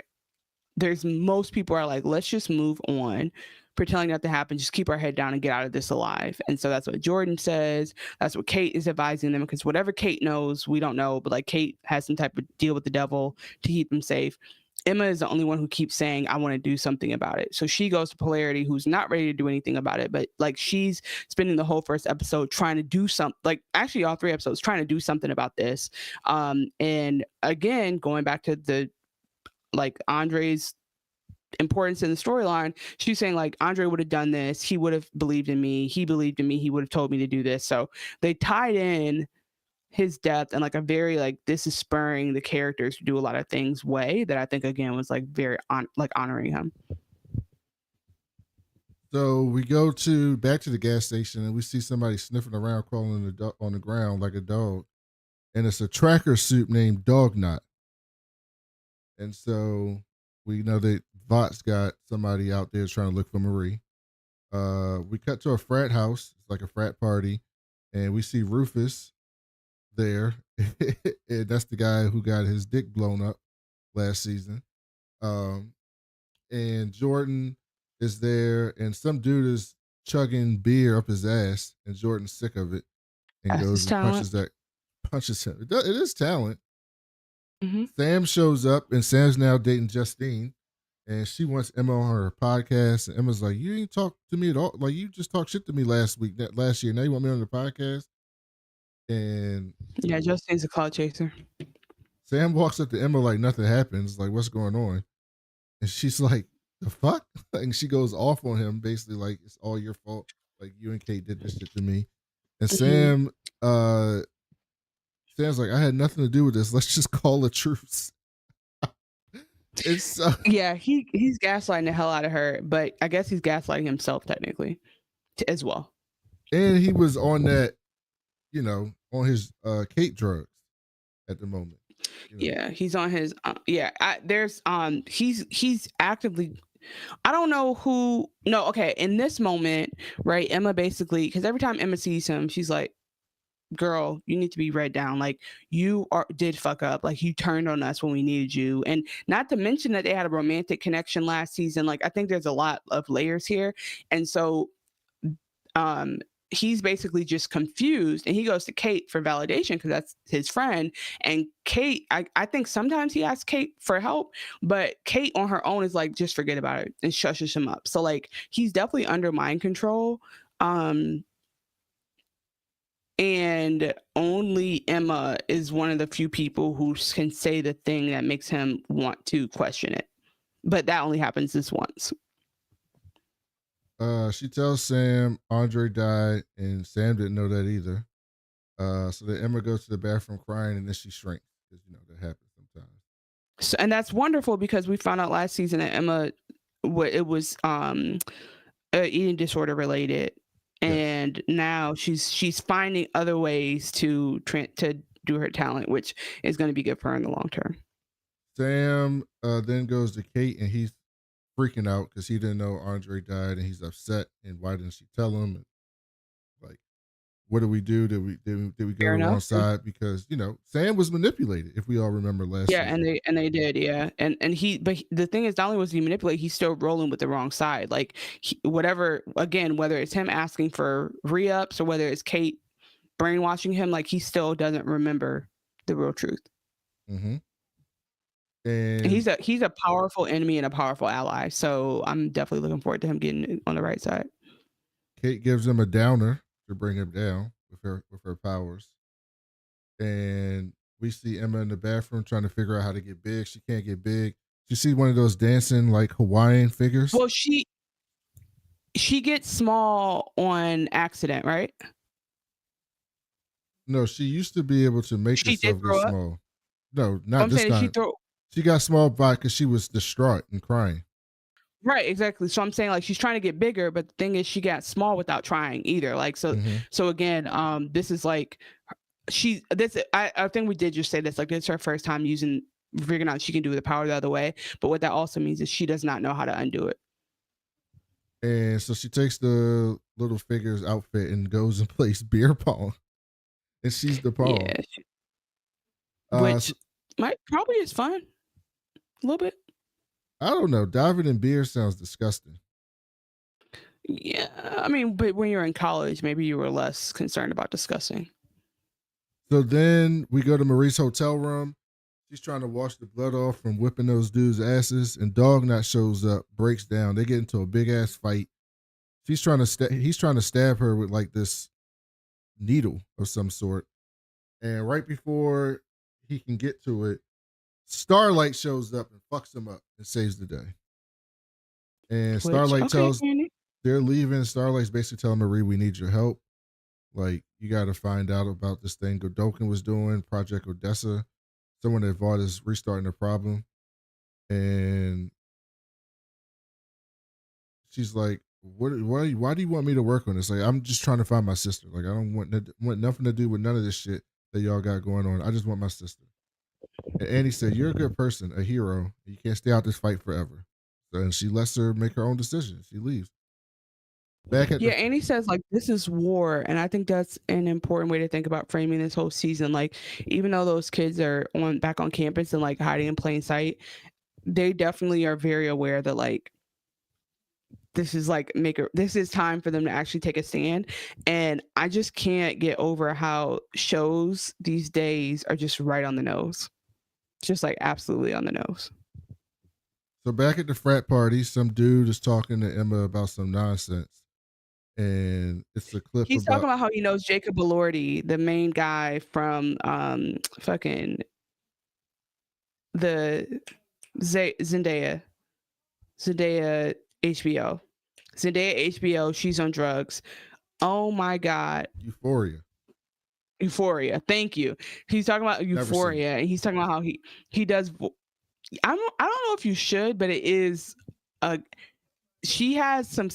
most people are like, let's just move on, pretending nothing happened, just keep our head down and get out of this alive. And so that's what Jordan says. That's what Cate is advising them, because whatever Cate knows, we don't know, but like Cate has some type of deal with the devil to keep them safe. Emma is the only one who keeps saying, I want to do something about it. So she goes to Polarity, who's not ready to do anything about it, but like she's spending the whole first episode trying to do something, like actually all 3 episodes trying to do something about this. And again, going back to the like Andre's importance in the storyline, she's saying like Andre would have done this, he would have believed in me, he believed in me, he would have told me to do this. So they tied in his death and like a very like, this is spurring the characters to do a lot of things way that I think again was like very honoring him. So we go back to the gas station and we see somebody sniffing around, crawling on the ground like a dog, and it's a tracker suit named Dognot. And so we know that Vought's got somebody out there trying to look for Marie. We cut to a frat house. It's like a frat party. And we see Rufus there. And that's the guy who got his dick blown up last season. And Jordan is there. And some dude is chugging beer up his ass. And Jordan's sick of it. And That's goes his and punches him. It is talent. Mm-hmm. Sam shows up, and Sam's now dating Justine, and she wants Emma on her podcast. And Emma's like, "You didn't talk to me at all. Like you just talked shit to me last year. Now you want me on the podcast?" And yeah, Justine's a cloud chaser. Sam walks up to Emma like nothing happens. Like, what's going on? And she's like, "The fuck?" And she goes off on him, basically like it's all your fault. Like you and Cate did this shit to me. And Sam, Sam's like, I had nothing to do with this. Let's just call a truce. It's yeah, he's gaslighting the hell out of her, but I guess he's gaslighting himself technically as well. And he was on that, on his Cate drugs at the moment. Yeah, he's on his he's actively, I don't know who. No, okay. In this moment, right? Emma basically, because every time Emma sees him, she's like, girl, you need to be read down. Like you did fuck up. Like you turned on us when we needed you. And not to mention that they had a romantic connection last season. Like I think there's a lot of layers here. And so he's basically just confused, and he goes to Cate for validation because that's his friend. And Cate, I think sometimes he asks Cate for help, but Cate on her own is like, just forget about it, and shushes him up. So like he's definitely under mind control. And only Emma is one of the few people who can say the thing that makes him want to question it. But that only happens this once. She tells Sam Andre died, and Sam didn't know that either. So then Emma goes to the bathroom crying, and then she shrinks because that happens sometimes. So, and that's wonderful because we found out last season that Emma, it was eating disorder related. And now she's finding other ways to do her talent, which is going to be good for her in the long term. Sam then goes to Cate, and he's freaking out because he didn't know Andre died, and he's upset. And why didn't she tell him? And like, what do we do? Did we go to the wrong side? Because Sam was manipulated, if we all remember last. Yeah, season. and they did, yeah. And but the thing is, not only was he manipulated, he's still rolling with the wrong side. Like whatever, again, whether it's him asking for re-ups or whether it's Cate brainwashing him, like he still doesn't remember the real truth. Mm-hmm. And he's a powerful enemy and a powerful ally. So I'm definitely looking forward to him getting on the right side. Cate gives him a downer to bring him down with her powers. And we see Emma in the bathroom trying to figure out how to get big. She can't get big. She sees one of those dancing like Hawaiian figures. Well, she gets small on accident, right? No, she used to be able to make herself get small. No, not this time. She got small because she was distraught and crying. Right, exactly. So I'm saying like she's trying to get bigger, but the thing is she got small without trying either. Like so again, this is like I think we did just say this, like it's her first time figuring out she can do the power the other way. But what that also means is she does not know how to undo it. And so she takes the little figure's outfit and goes and plays beer pong. And she's the pawn. which might probably is fun a little bit. I don't know. Diving in beer sounds disgusting. Yeah, I mean, but when you're in college, maybe you were less concerned about discussing. So then we go to Marie's hotel room. She's trying to wash the blood off from whipping those dudes' asses, and Dognut shows up, breaks down. They get into a big ass fight. He's trying to stab her with like this needle of some sort. And right before he can get to it, Starlight shows up and fucks him up and saves the day. And Starlight tells they're leaving. Starlight's basically telling Marie, we need your help. Like, you got to find out about this thing Godokin was doing, Project Odessa. Someone at Vought is restarting the problem. And she's like, why do you want me to work on this? Like, I'm just trying to find my sister. Like, I don't want nothing to do with none of this shit that y'all got going on. I just want my sister. And Annie said, you're a good person, a hero. You can't stay out this fight forever. So, and she lets her make her own decision. She leaves. Annie says, like, this is war. And I think that's an important way to think about framing this whole season. Like, even though those kids are back on campus and like hiding in plain sight, they definitely are very aware that like this is time for them to actually take a stand. And I just can't get over how shows these days are just right on the nose. Just like absolutely on the nose. So back at the frat party, some dude is talking to Emma about some nonsense. And it's a clip. He's talking about how he knows Jacob Elordi, the main guy from fucking the Zendaya HBO. Zendaya HBO, she's on drugs. Oh my God. Euphoria. Thank you. He's talking about Euphoria, and he's talking about how he does. I don't know if you should, but it is she has some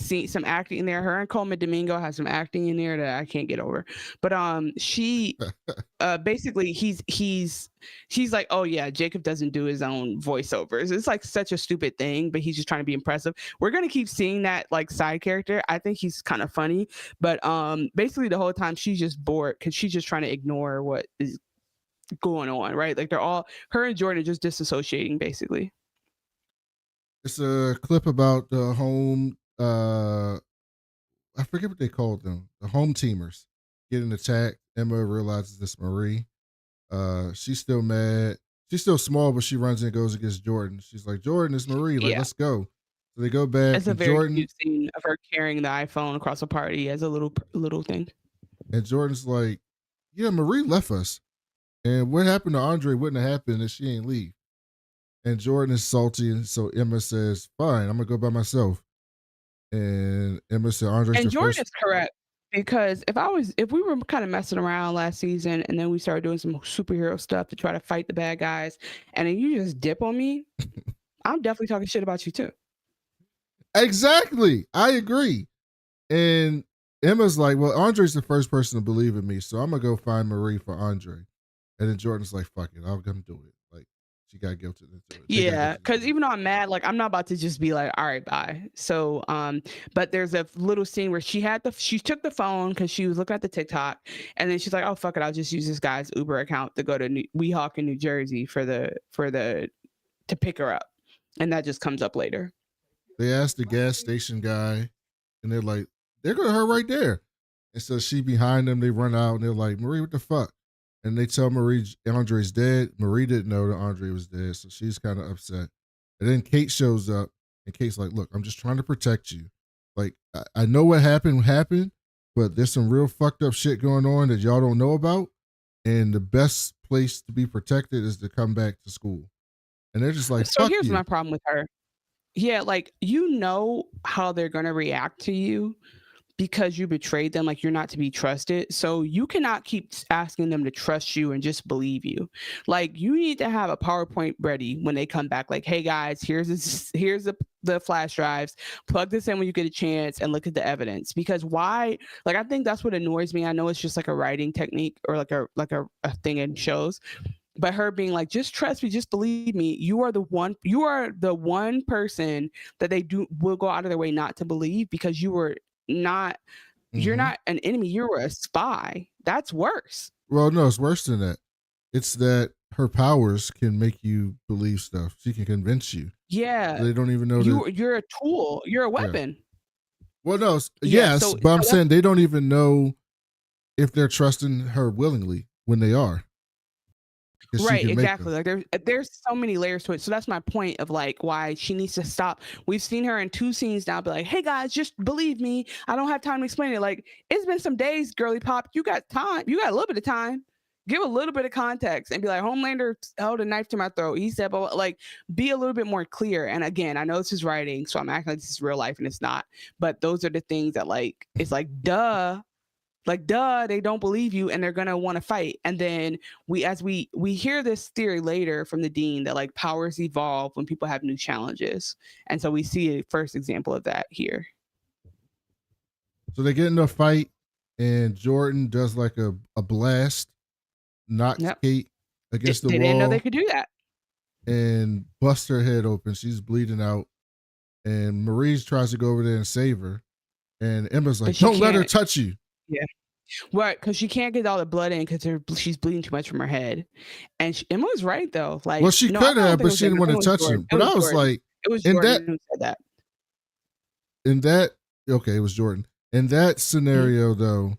acting in there. Her and Coleman Domingo has some acting in there that I can't get over. But she basically she's like, oh yeah, Jacob doesn't do his own voiceovers. It's like such a stupid thing, but he's just trying to be impressive. We're gonna keep seeing that like side character. I think he's kind of funny, but basically the whole time she's just bored because she's just trying to ignore what is going on, right? Like her and Jordan are just disassociating basically. It's a clip about the home, I forget what they called them, the home teamers getting attacked. Emma realizes it's Marie. She's still mad. She's still small, but she runs and goes against Jordan. She's like, Jordan, it's Marie. Like, let's go. So they go back. It's a very cute scene of her carrying the iPhone across a party as a little thing. And Jordan's like, yeah, Marie left us. And what happened to Andre wouldn't have happened if she ain't leave. And Jordan is salty, and so Emma says, fine, I'm going to go by myself. And Emma said, Andre's and Jordan is correct, because if we were kind of messing around last season and then we started doing some superhero stuff to try to fight the bad guys, and then you just dip on me, I'm definitely talking shit about you too. Exactly. I agree. And Emma's like, well, Andre's the first person to believe in me, so I'm going to go find Marie for Andre. And then Jordan's like, fuck it, I'll come do it. Like, she got guilted into it. Yeah, because even though I'm mad, like I'm not about to just be like, all right, bye. So, but there's a little scene where she took the phone because she was looking at the TikTok, and then she's like, oh fuck it, I'll just use this guy's Uber account to go to Weehawken, New Jersey to pick her up, and that just comes up later. They asked the gas station guy, and they're like, they're gonna her right there, and so she behind them. They run out, and they're like, Marie, what the fuck? And they tell Marie Andre's dead. Marie didn't know that Andre was dead, so she's kind of upset. And then Cate shows up, and Kate's like, look, I'm just trying to protect you. Like, I know what happened, but there's some real fucked up shit going on that y'all don't know about, and the best place to be protected is to come back to school. And they're just like, so fuck here's you. my problem with her. Yeah, like, you know how they're going to react to you because you betrayed them, like you're not to be trusted. So you cannot keep asking them to trust you and just believe you. Like, you need to have a PowerPoint ready when they come back. Like, hey guys, here's the flash drives. Plug this in when you get a chance and look at the evidence. Because why? Like, I think that's what annoys me. I know it's just like a writing technique or like a thing in shows. But her being like, just trust me, just believe me. You are the one person that they will go out of their way not to believe, because you're not an enemy, you're a spy. That's worse. Well, no, it's worse than that. It's that her powers can make you believe stuff. She can convince you. Yeah. They don't even know you're a tool. You're a Yeah. weapon. Well, no, Yeah, yes, so- but I'm so saying they don't even know if they're trusting her willingly when they are. 'Cause she Right, can make exactly. them. Like there's so many layers to it. So that's my point of like why she needs to stop. We've seen her in 2 scenes now be like, hey guys, just believe me. I don't have time to explain it. Like, it's been some days, girly pop. You got time. You got a little bit of time. Give a little bit of context and be like, Homelander held a knife to my throat. He said, but like, be a little bit more clear. And again, I know this is writing, so I'm acting like this is real life and it's not. But those are the things that like, it's like, duh. Like, duh, they don't believe you and they're gonna want to fight. And then we hear this theory later from the dean that like powers evolve when people have new challenges. And so we see a first example of that here. So they get in a fight, and Jordan does like a blast, knocks Yep. Cate against the They wall, didn't know they could do that. and busts her head open. She's bleeding out, and Maurice tries to go over there and save her, and Emma's like, But she "Don't let her can't. touch you." Right, because she can't get all the blood in because she's bleeding too much from her head. And Emma was right though. Like, Well, she no, could I don't have, think it but was she didn't Emma. want It to was touch Jordan. him. But I was Jordan. like, It was in Jordan that- who said that. okay, it was Jordan. In that scenario, though,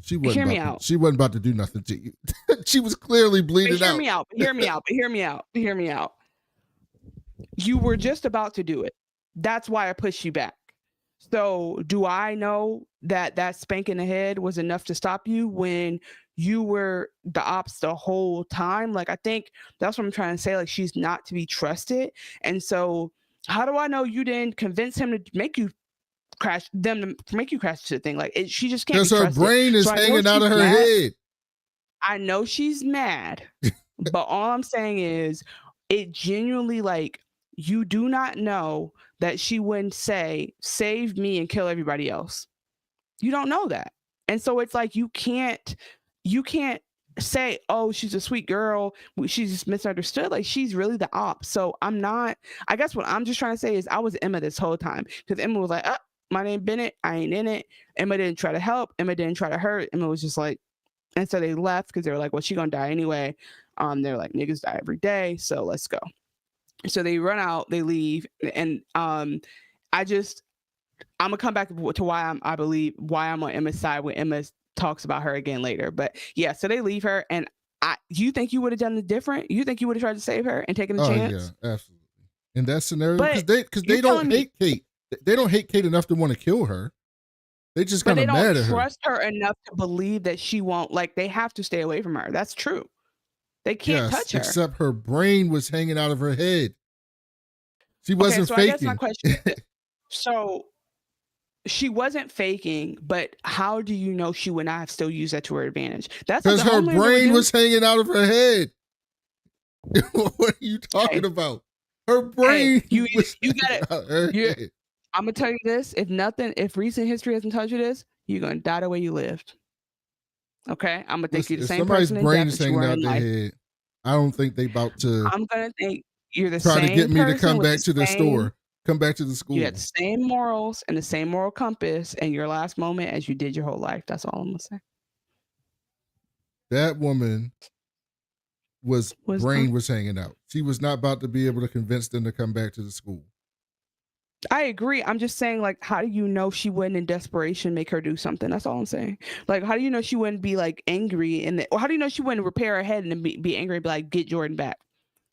she wasn't Hear me about to, out. she wasn't about to do nothing to you. She was clearly But bleeding hear out. me out. Hear me out. Hear me out. Hear me out. You were just about to do it. That's why I pushed you back. So do I know that spank in the head was enough to stop you when you were the ops the whole time? Like, I think that's what I'm trying to say. Like, she's not to be trusted. And so how do I know you didn't convince him to make you crash into the thing? Like, she just can't be Because her trusted. brain is So I know hanging out of she's her mad. head. I know she's mad, but all I'm saying is it genuinely, like, you do not know that she wouldn't say, save me and kill everybody else. You don't know that. And so it's like, you can't say, oh, she's a sweet girl. She's just misunderstood. Like, she's really the op. So I guess what I'm just trying to say is I was Emma this whole time, because Emma was like, my name Bennett. I ain't in it. Emma didn't try to help. Emma didn't try to hurt. Emma was just like, and so they left because they were like, well, she gonna die anyway. They're like, niggas die every day, so let's go. So they run out, they leave, and I'm gonna come back to why I'm on Emma's side when Emma talks about her again later. But yeah, so they leave her, and you think you would have done it different? You think you would have tried to save her and taken a chance? Yeah, absolutely. In that scenario, But because they don't hate Cate. They don't hate Cate enough to want to kill her. They just But kind they of mad don't at her. trust her enough to believe that she won't. Like, they have to stay away from her. That's true. They can't touch her. Except her brain was hanging out of her head. She wasn't so faking. I guess my question is, so she wasn't faking, but how do you know she would not have still used that to her advantage? That's what Because the her Homelander would brain do. was hanging out of her head. What are you talking about? Her brain. you was gotta- hanging out of her you- head. I'm gonna tell you this: if recent history hasn't taught you this, you're gonna die the way you lived. Okay, I'm gonna think you're the If same somebody's person in brain death is that you hanging were out in their life. head, I don't think they about to I'm gonna think you're the try same to get me to person come with back to the same- store, come back to the school. You had the same morals and the same moral compass in your last moment as you did your whole life. That's all I'm gonna say. That woman Was brain not- was hanging out. She was not about to be able to convince them to come back to the school. I agree. I'm just saying, like, how do you know she wouldn't in desperation make her do something? That's all I'm saying. Like, how do you know she wouldn't be like angry or how do you know she wouldn't repair her head and then be angry and be like, get Jordan back?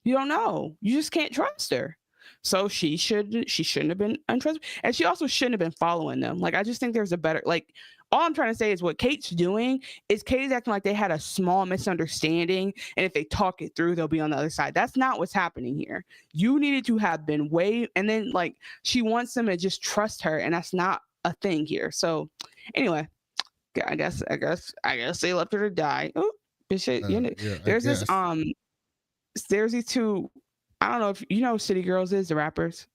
You don't know. You just can't trust her. So she shouldn't have been untrustworthy. And she also shouldn't have been following them. Like, I just think there's a better, like, all I'm trying to say is what Cate's doing is Cate's acting like they had a small misunderstanding. And if they talk it through, they'll be on the other side. That's not what's happening here. You needed to have been and then like she wants them to just trust her. And that's not a thing here. So anyway, I guess they left her to die. Oh, shit. There's there's these two, I don't know if you know who City Girls is, the rappers.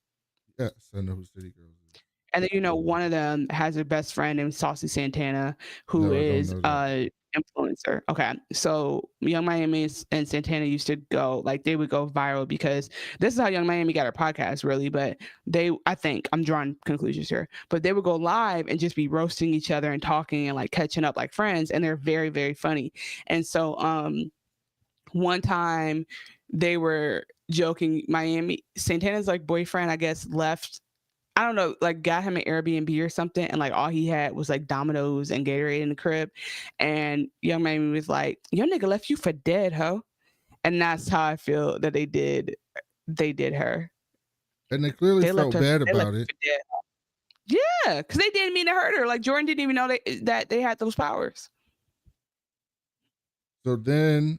Yes, I know who City Girls is. And then, one of them has a best friend named Saucy Santana, who No, I don't is know that. influencer. Okay. So Young Miami and Santana used to go, like they would go viral because this is how Young Miami got her podcast, really. But I think I'm drawing conclusions here, but they would go live and just be roasting each other and talking and like catching up like friends. And they're very, very funny. And so one time they were joking, Santana's like boyfriend, I guess, left. I don't know, like got him an Airbnb or something, and like all he had was like Dominoes and Gatorade in the crib. And Young Miami was like, "Your nigga left you for dead, ho." And that's how I feel that they did her. And they clearly felt bad about it. Yeah, because they didn't mean to hurt her. Like Jordan didn't even know that they had those powers. So then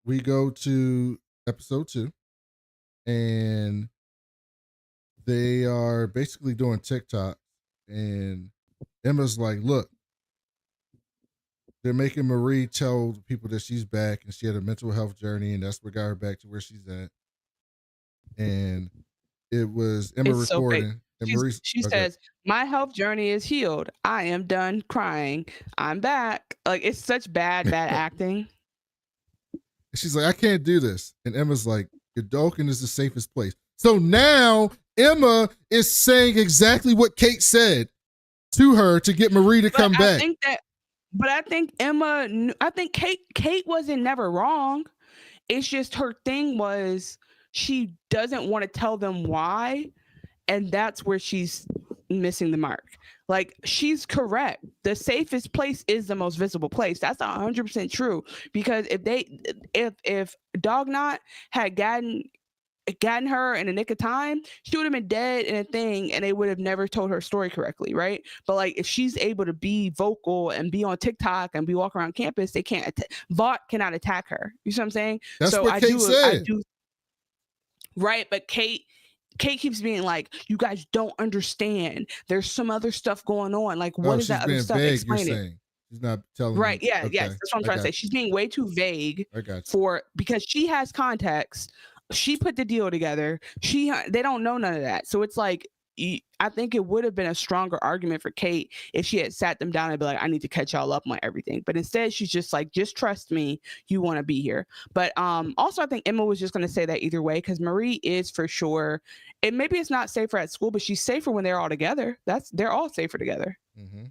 we go to episode 2, and they are basically doing TikTok, and Emma's like, look, they're making Marie tell people that she's back and she had a mental health journey, and that's what got her back to where she's at. And it was Emma recording. And she says, "My health journey is healed. I am done crying. I'm back." Like, it's such bad acting. She's like, "I can't do this." And Emma's like, "Godolphin is the safest place." So now Emma is saying exactly what Cate said to her to get Marie to come back. I think Cate wasn't never wrong. It's just her thing was she doesn't want to tell them why. And that's where she's missing the mark. Like, she's correct. The safest place is the most visible place. That's 100% true. Because if Dog Knot had gotten her in the nick of time, she would have been dead in a thing, and they would have never told her story correctly, right? But like, if she's able to be vocal and be on TikTok and be walking around campus, they can't. Vought cannot attack her. You see what I'm saying? That's what Cate said. Right, but Cate keeps being like, "You guys don't understand. There's some other stuff going on. Like, what is that other stuff?" Explain it. She's not telling. Right? Yeah. Okay. Yes. That's what I'm trying to say. She's being way too vague. I got you. Because she has context. She put the deal together. They don't know none of that. So it's like, I think it would have been a stronger argument for Cate if she had sat them down and be like, "I need to catch y'all up on everything." But instead, she's just like, "Just trust me. You want to be here." But also, I think Emma was just going to say that either way, because Marie is for sure. And maybe it's not safer at school, but she's safer when they're all together. They're all safer together. Mm-hmm.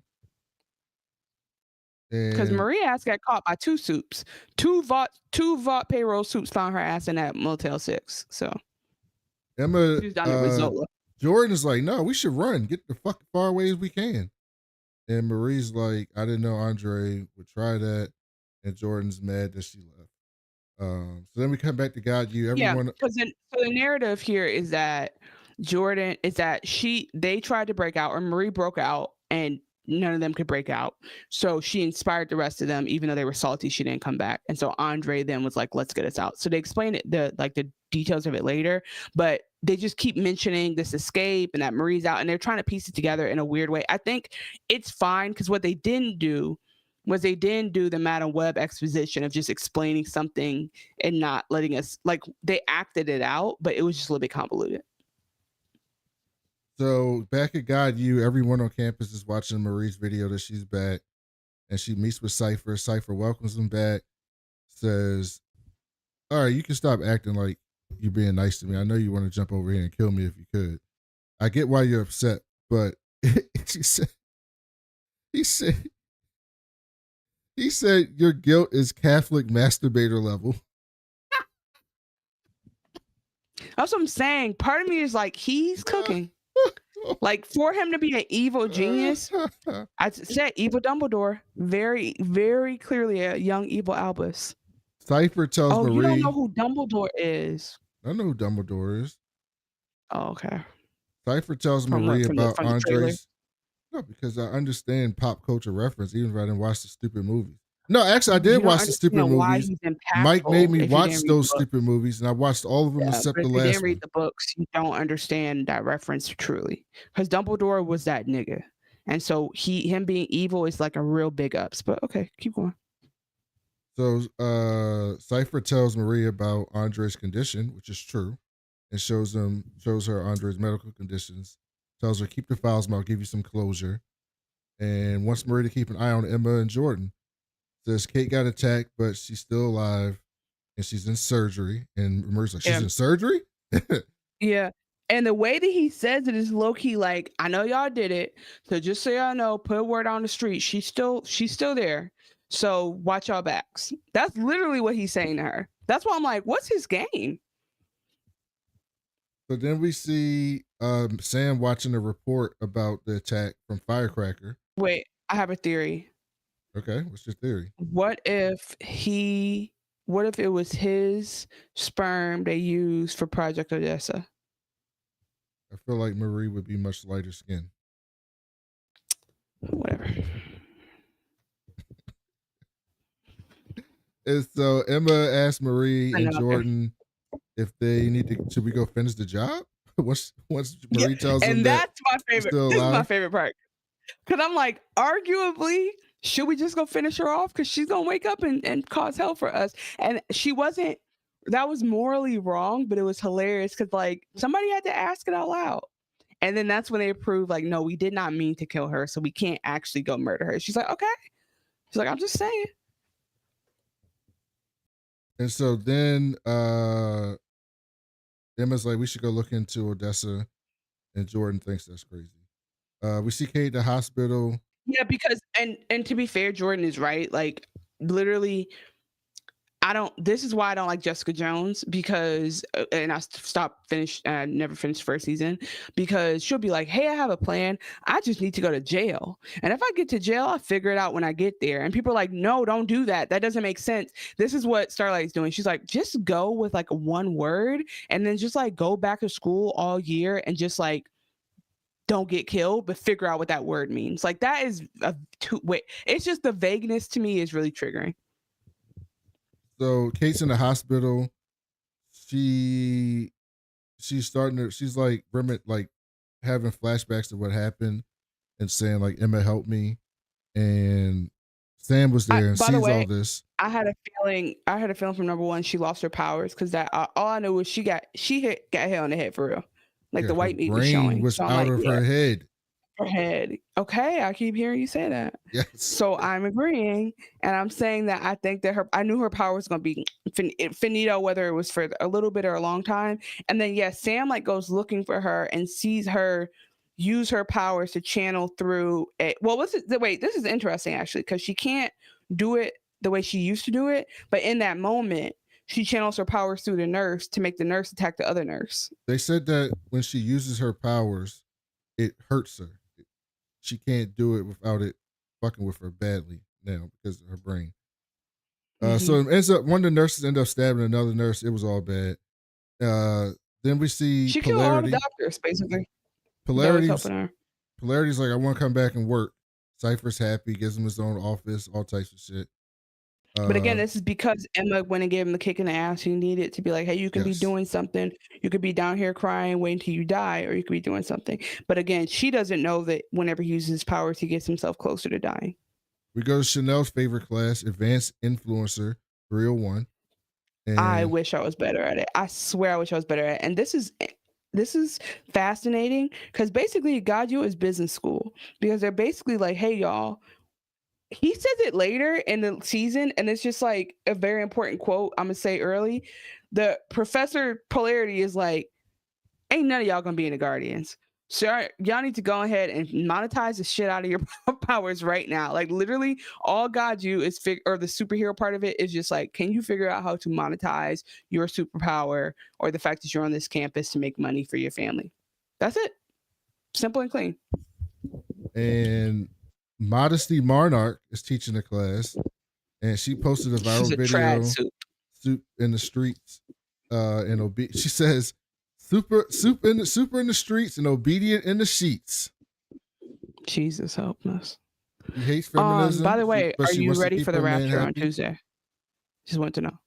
Because Marie ass got caught by two soups. Two Vought payroll soups found her ass in that Motel 6. So Emma, she's down at Rizola. Jordan is like, "No, we should run. Get the fuck far away as we can." And Marie's like, "I didn't know Andre would try that." And Jordan's mad that she left. So then we come back to God You. Everyone, because the narrative here is that they tried to break out, or Marie broke out, and none of them could break out. So she inspired the rest of them, even though they were salty she didn't come back. And so Andre then was like, "Let's get us out." So they explain it, the details of it later, but they just keep mentioning this escape and that Marie's out, and they're trying to piece it together in a weird way. I think it's fine, because what they didn't do was they didn't do the Madam Web exposition of just explaining something and not letting us, like, they acted it out, but it was just a little bit convoluted. So back at God You, everyone on campus is watching Marie's video that she's back, and she meets with Cypher. Cypher welcomes them back, says, "All right, you can stop acting like you're being nice to me. I know you want to jump over here and kill me if you could. I get why you're upset, but," he said, "Your guilt is Catholic masturbator level." That's what I'm saying. Part of me is like, he's cooking. Like, for him to be an evil genius, I said evil Dumbledore, very, very clearly a young evil Albus. Cypher tells Marie. You don't know who Dumbledore is? I know who Dumbledore is. Oh, okay. Cypher tells Marie about Andre's. No, because I understand pop culture reference, even if I didn't watch the stupid movies. No, actually, I did watch the stupid movies. Mike made me watch those stupid movies, and I watched all of them except the last one. If you didn't read the books, you don't understand that reference truly. Because Dumbledore was that nigga. And so him being evil is like a real big ups. But okay, keep going. So Cypher tells Marie about Andre's condition, which is true, and shows her Andre's medical conditions. Tells her, "Keep the files, I'll give you some closure." And wants Marie to keep an eye on Emma and Jordan. says Cate got attacked, but she's still alive and she's in surgery. And Murray's like, she's in surgery? Yeah. And the way that he says it is low key like, I know y'all did it. So just so y'all know, put a word on the street. She's still there. So watch y'all backs. That's literally what he's saying to her. That's why I'm like, what's his game? So then we see Sam watching a report about the attack from Firecracker. Wait, I have a theory. Okay, what's your theory? What if it was his sperm they used for Project Odessa? I feel like Marie would be much lighter skinned. Whatever. And so Emma asked Marie and Jordan if they need to, should we go finish the job? once Marie tells them that's my favorite. still This is my alive. favorite part. Because I'm like, arguably, should we just go finish her off? Because she's going to wake up and cause hell for us. And she wasn't, that was morally wrong, but it was hilarious because, like, somebody had to ask it out loud. And then that's when they approved, like, no, we did not mean to kill her, so we can't actually go murder her. She's like, okay. She's like, I'm just saying. And so then Emma's like, we should go look into Odessa. And Jordan thinks that's crazy. We see Cate at the hospital. Yeah, because and to be fair, Jordan is right. Like, literally, this is why I don't like Jessica Jones, because and I never finished first season, because she'll be like, hey, I have a plan. I just need to go to jail. And if I get to jail, I'll figure it out when I get there. And people are like, no, don't do that. That doesn't make sense. This is what Starlight is doing. She's like, just go with like one word and then just like go back to school all year and just like don't get killed, but figure out what that word means. Like, that is it's just the vagueness to me is really triggering. So Kate's in the hospital. She's like having flashbacks to what happened and saying like, Emma helped me. And Sam was there and sees all this. I had a feeling from number one, she lost her powers, because that all I know was she got hit on the head for real. Like, the white meat was showing. Was out of her head. Her head. Okay, I keep hearing you say that. Yes. So I'm agreeing, and I'm saying that I think that I knew her power was going to be finito, whether it was for a little bit or a long time. And then Sam like goes looking for her and sees her use her powers to channel through it. Well, this is interesting actually, because she can't do it the way she used to do it, but in that moment, she channels her powers through the nurse to make the nurse attack the other nurse. They said that when she uses her powers, it hurts her. She can't do it without it fucking with her badly now because of her brain. So it ends up, one of the nurses end up stabbing another nurse. It was all bad. Then we see she killed all the doctors, basically. Polarity's like, I want to come back and work. Cypher's happy, gives him his own office, all types of shit. But again, this is because Emma went and gave him the kick in the ass he needed to be like, hey, you can be doing something. You could be down here crying, waiting till you die, or you could be doing something. But again, she doesn't know that whenever he uses his powers, he gets himself closer to dying. We go to Chanel's favorite class, Advanced Influencer 301. And I wish I was better at it. I swear I wish I was better at it. And this is fascinating, because basically God U is business school, because they're basically like, hey, y'all, he says it later in the season, and it's just like a very important quote. I'm gonna say early. The Professor Polarity is like, ain't none of y'all gonna be in the Guardians. So y'all need to go ahead and monetize the shit out of your powers right now. Like, literally, all God U is or the superhero part of it is just like, can you figure out how to monetize your superpower or the fact that you're on this campus to make money for your family? That's it. Simple and clean. And Modesty Monarch is teaching the class, and she posted a viral video. Soup in the streets, and she says, super in the streets and obedient in the sheets. Jesus help us. He hates feminism. By the way, are you ready for the rapture on Tuesday? Just want to know.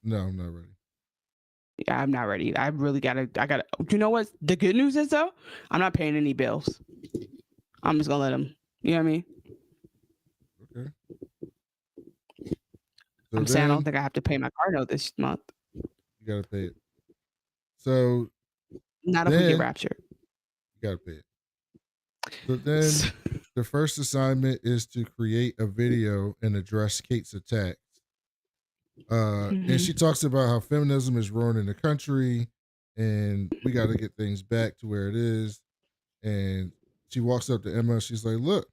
No, I'm not ready. Yeah, I'm not ready. I gotta. You know what? The good news is, though, I'm not paying any bills. I'm just gonna let them. You know what I mean? Okay. I'm saying I don't think I have to pay my car note this month. You gotta pay it. So not if we get raptured. You gotta pay it. So then the first assignment is to create a video and address Cate's attacks. And she talks about how feminism is ruining the country and we got to get things back to where it is. And she walks up to Emma. She's like, look,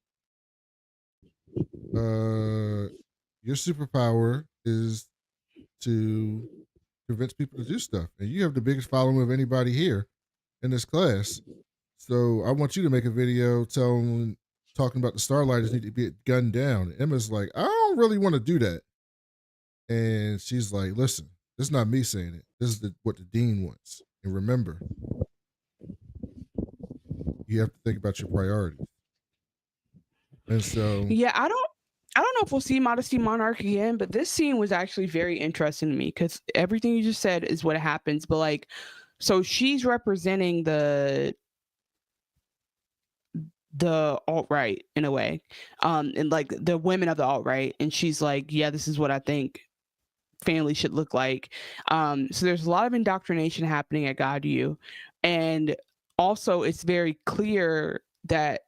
your superpower is to convince people to do stuff. And you have the biggest following of anybody here in this class. So I want you to make a video talking about the Starlighters need to be gunned down. And Emma's like, I don't really want to do that. And she's like, listen, this is not me saying it. This is what the dean wants. And remember, you have to think about your priorities. And so Yeah, I don't know if we'll see Modesty Monarch again, but this scene was actually very interesting to me because everything you just said is what happens. But like, so she's representing the alt-right in a way, and like the women of the alt-right, and she's like, yeah, this is what I think family should look like. So there's a lot of indoctrination happening at GodU, and also it's very clear that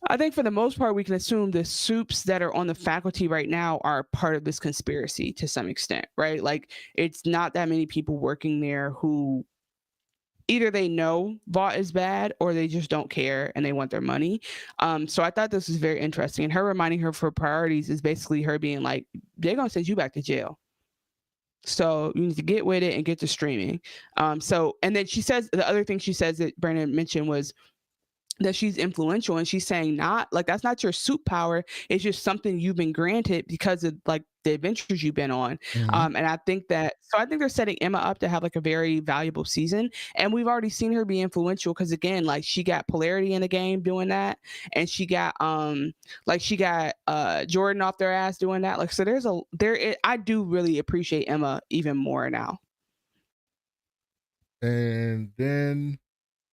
I think for the most part, we can assume the soups that are on the faculty right now are part of this conspiracy to some extent, right? Like it's not that many people working there who either they know Vought is bad or they just don't care and they want their money. So I thought this was very interesting. And her reminding her of her priorities is basically her being like, they're going to send you back to jail. So you need to get with it and get to streaming. And then she says, the other thing she says that Brandon mentioned was that she's influential, and she's saying not like that's not your soup power. It's just something you've been granted because of like the adventures you've been on. And I think they're setting Emma up to have like a very valuable season, and we've already seen her be influential because again, like she got Polarity in the game doing that, and she got Jordan off their ass doing that. Like so I do really appreciate Emma even more now. And then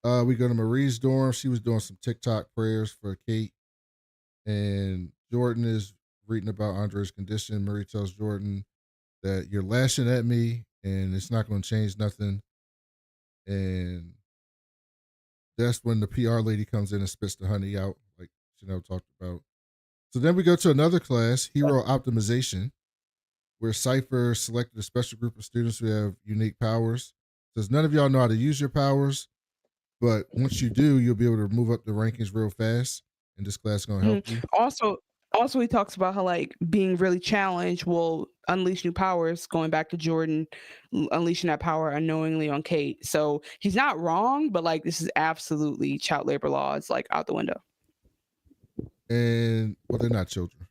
we go to Marie's dorm. She was doing some TikTok prayers for Cate. And Jordan is reading about Andre's condition. Marie tells Jordan that you're lashing at me and it's not going to change nothing. And that's when the PR lady comes in and spits the honey out, like Chanel talked about. So then we go to another class, Hero Optimization, where Cypher selected a special group of students who have unique powers. Says none of y'all know how to use your powers, but once you do, you'll be able to move up the rankings real fast. And this class is going to help you. Also, he talks about how like being really challenged will unleash new powers. Going back to Jordan, unleashing that power unknowingly on Cate. So he's not wrong, but like this is absolutely child labor laws like out the window. And well, they're not children.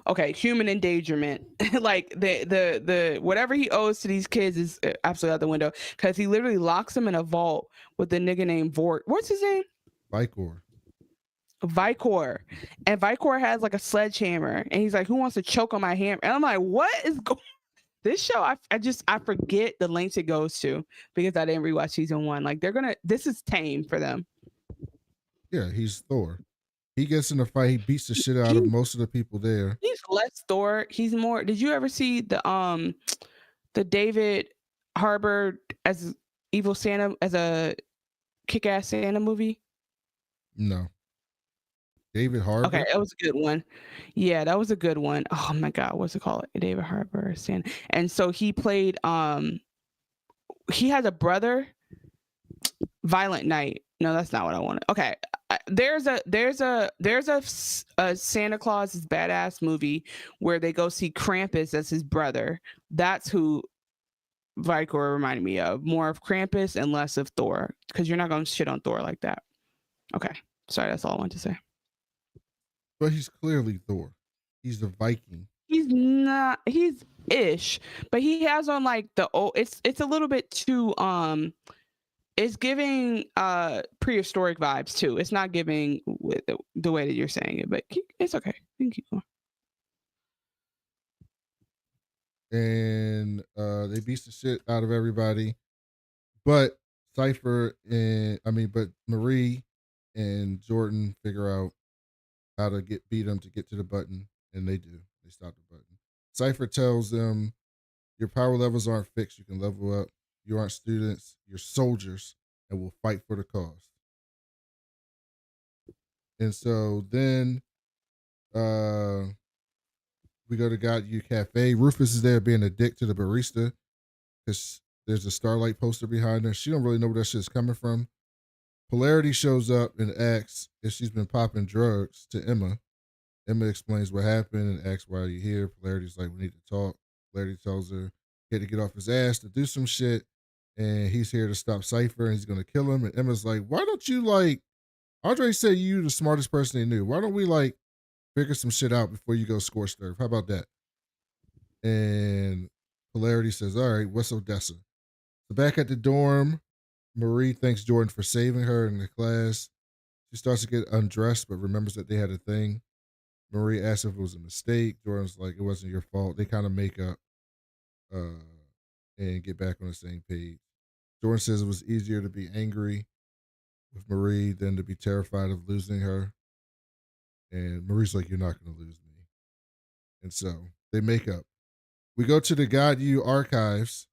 Okay, human endangerment. Like the whatever he owes to these kids is absolutely out the window because he literally locks them in a vault with a nigga named Vought. What's his name? Vicor. And Vicor has like a sledgehammer and he's like, who wants to choke on my hammer? And I'm like, what is going this show? I forget the lengths it goes to because I didn't rewatch season 1. Like this is tame for them. Yeah, he's Thor. He gets in a fight, he beats the shit out of most of the people there. He's less Thor. He's more. Did you ever see the David Harbour as evil Santa as a kick-ass Santa movie? No. David Harbour? Okay, that was a good one. Yeah, that was a good one. Oh my God, what's it called? David Harbour Santa. And so he played he has a brother, Violent Night. No, that's not what I wanted. Okay. There's a Santa Claus is badass movie where they go see Krampus as his brother. That's who Vicor reminded me of. More of Krampus and less of Thor, because you're not going to shit on Thor like that. Okay, sorry, that's all I wanted to say. But he's clearly Thor. He's the Viking. He's not. He's ish, but he has on like the old. It's a little bit too It's giving prehistoric vibes too. It's not giving with the way that you're saying it, but it's okay. You can keep going. And they beat the shit out of everybody, but Marie and Jordan figure out how to beat them to get to the button, and they do. They stop the button. Cypher tells them, "Your power levels aren't fixed. You can level up. You aren't students. You're soldiers, and will fight for the cause." And so then we go to God You Cafe. Rufus is there being a dick to the barista because there's a Starlight poster behind her. She don't really know where that shit's coming from. Polarity shows up and asks if she's been popping drugs to Emma. Emma explains what happened and asks why are you here. Polarity's like, we need to talk. Polarity tells her he had to get off his ass to do some shit, and he's here to stop Cypher and he's gonna kill him. And Emma's like, why don't you like Andre said you the smartest person he knew. Why don't we like figure some shit out before you go scorched earth? How about that? And Polarity says, all right, what's Odessa? So back at the dorm, Marie thanks Jordan for saving her in the class. She starts to get undressed, but remembers that they had a thing. Marie asks if it was a mistake. Jordan's like, it wasn't your fault. They kind of make up and get back on the same page. Jordan says it was easier to be angry with Marie than to be terrified of losing her. And Marie's like, you're not going to lose me. And so they make up. We go to the God You archives.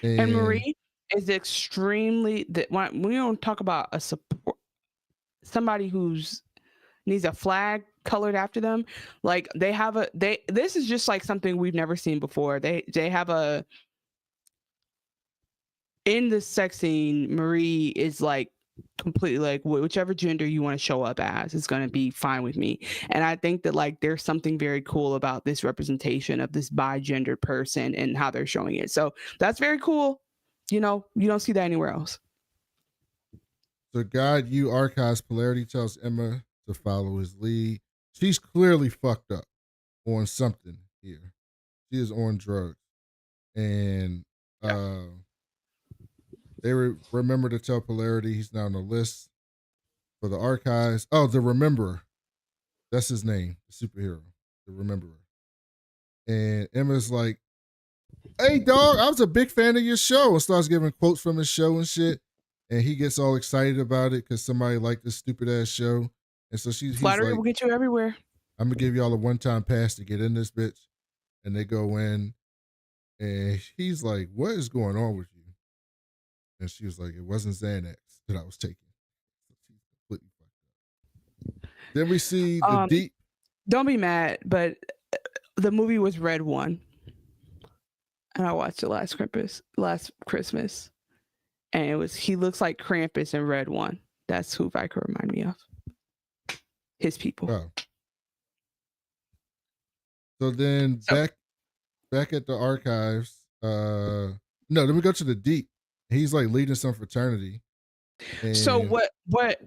And Marie is extremely, when we don't talk about a support, somebody who's needs a flag colored after them, like this is just like something we've never seen before. They have in the sex scene, Marie is like completely like whichever gender you want to show up as is going to be fine with me. And I think that like there's something very cool about this representation of this bi-gendered person and how they're showing it. So that's very cool. You know, you don't see that anywhere else. So God You archives. Polarity tells Emma to follow his lead. She's clearly fucked up on something here. She is on drugs. And they remember to tell Polarity he's not on the list for the archives. Oh, the Rememberer. That's his name, the superhero, the Rememberer. And Emma's like, hey, dog, I was a big fan of your show. And starts giving quotes from his show and shit. And he gets all excited about it because somebody liked this stupid ass show. And so he's Flattery like, will get you everywhere. I'm going to give y'all a one-time pass to get in this bitch. And they go in. And he's like, what is going on with you? And she was like, it wasn't Xanax that I was taking. She's completely fucked up. Then we see the deep. Don't be mad, but the movie was Red 1. And I watched it last Christmas. And he looks like Krampus in Red 1. That's who Vicar remind me of. His people. Oh. So then back at the archives, no, then we go to the deep. He's like leading some fraternity. So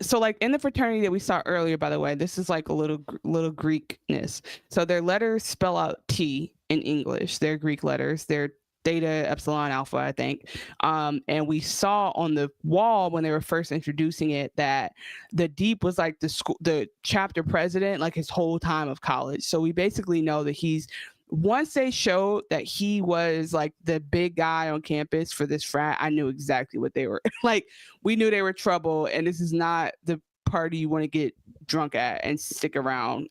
so like in the fraternity that we saw earlier, by the way, this is like a little Greekness. So their letters spell out T in English. They're Greek letters. They're Theta, Epsilon, Alpha, I think. And we saw on the wall when they were first introducing it that the deep was like the chapter president, like his whole time of college. So we basically know that once they showed that he was like the big guy on campus for this frat, I knew exactly what they were like. We knew they were trouble, and this is not the party you want to get drunk at and stick around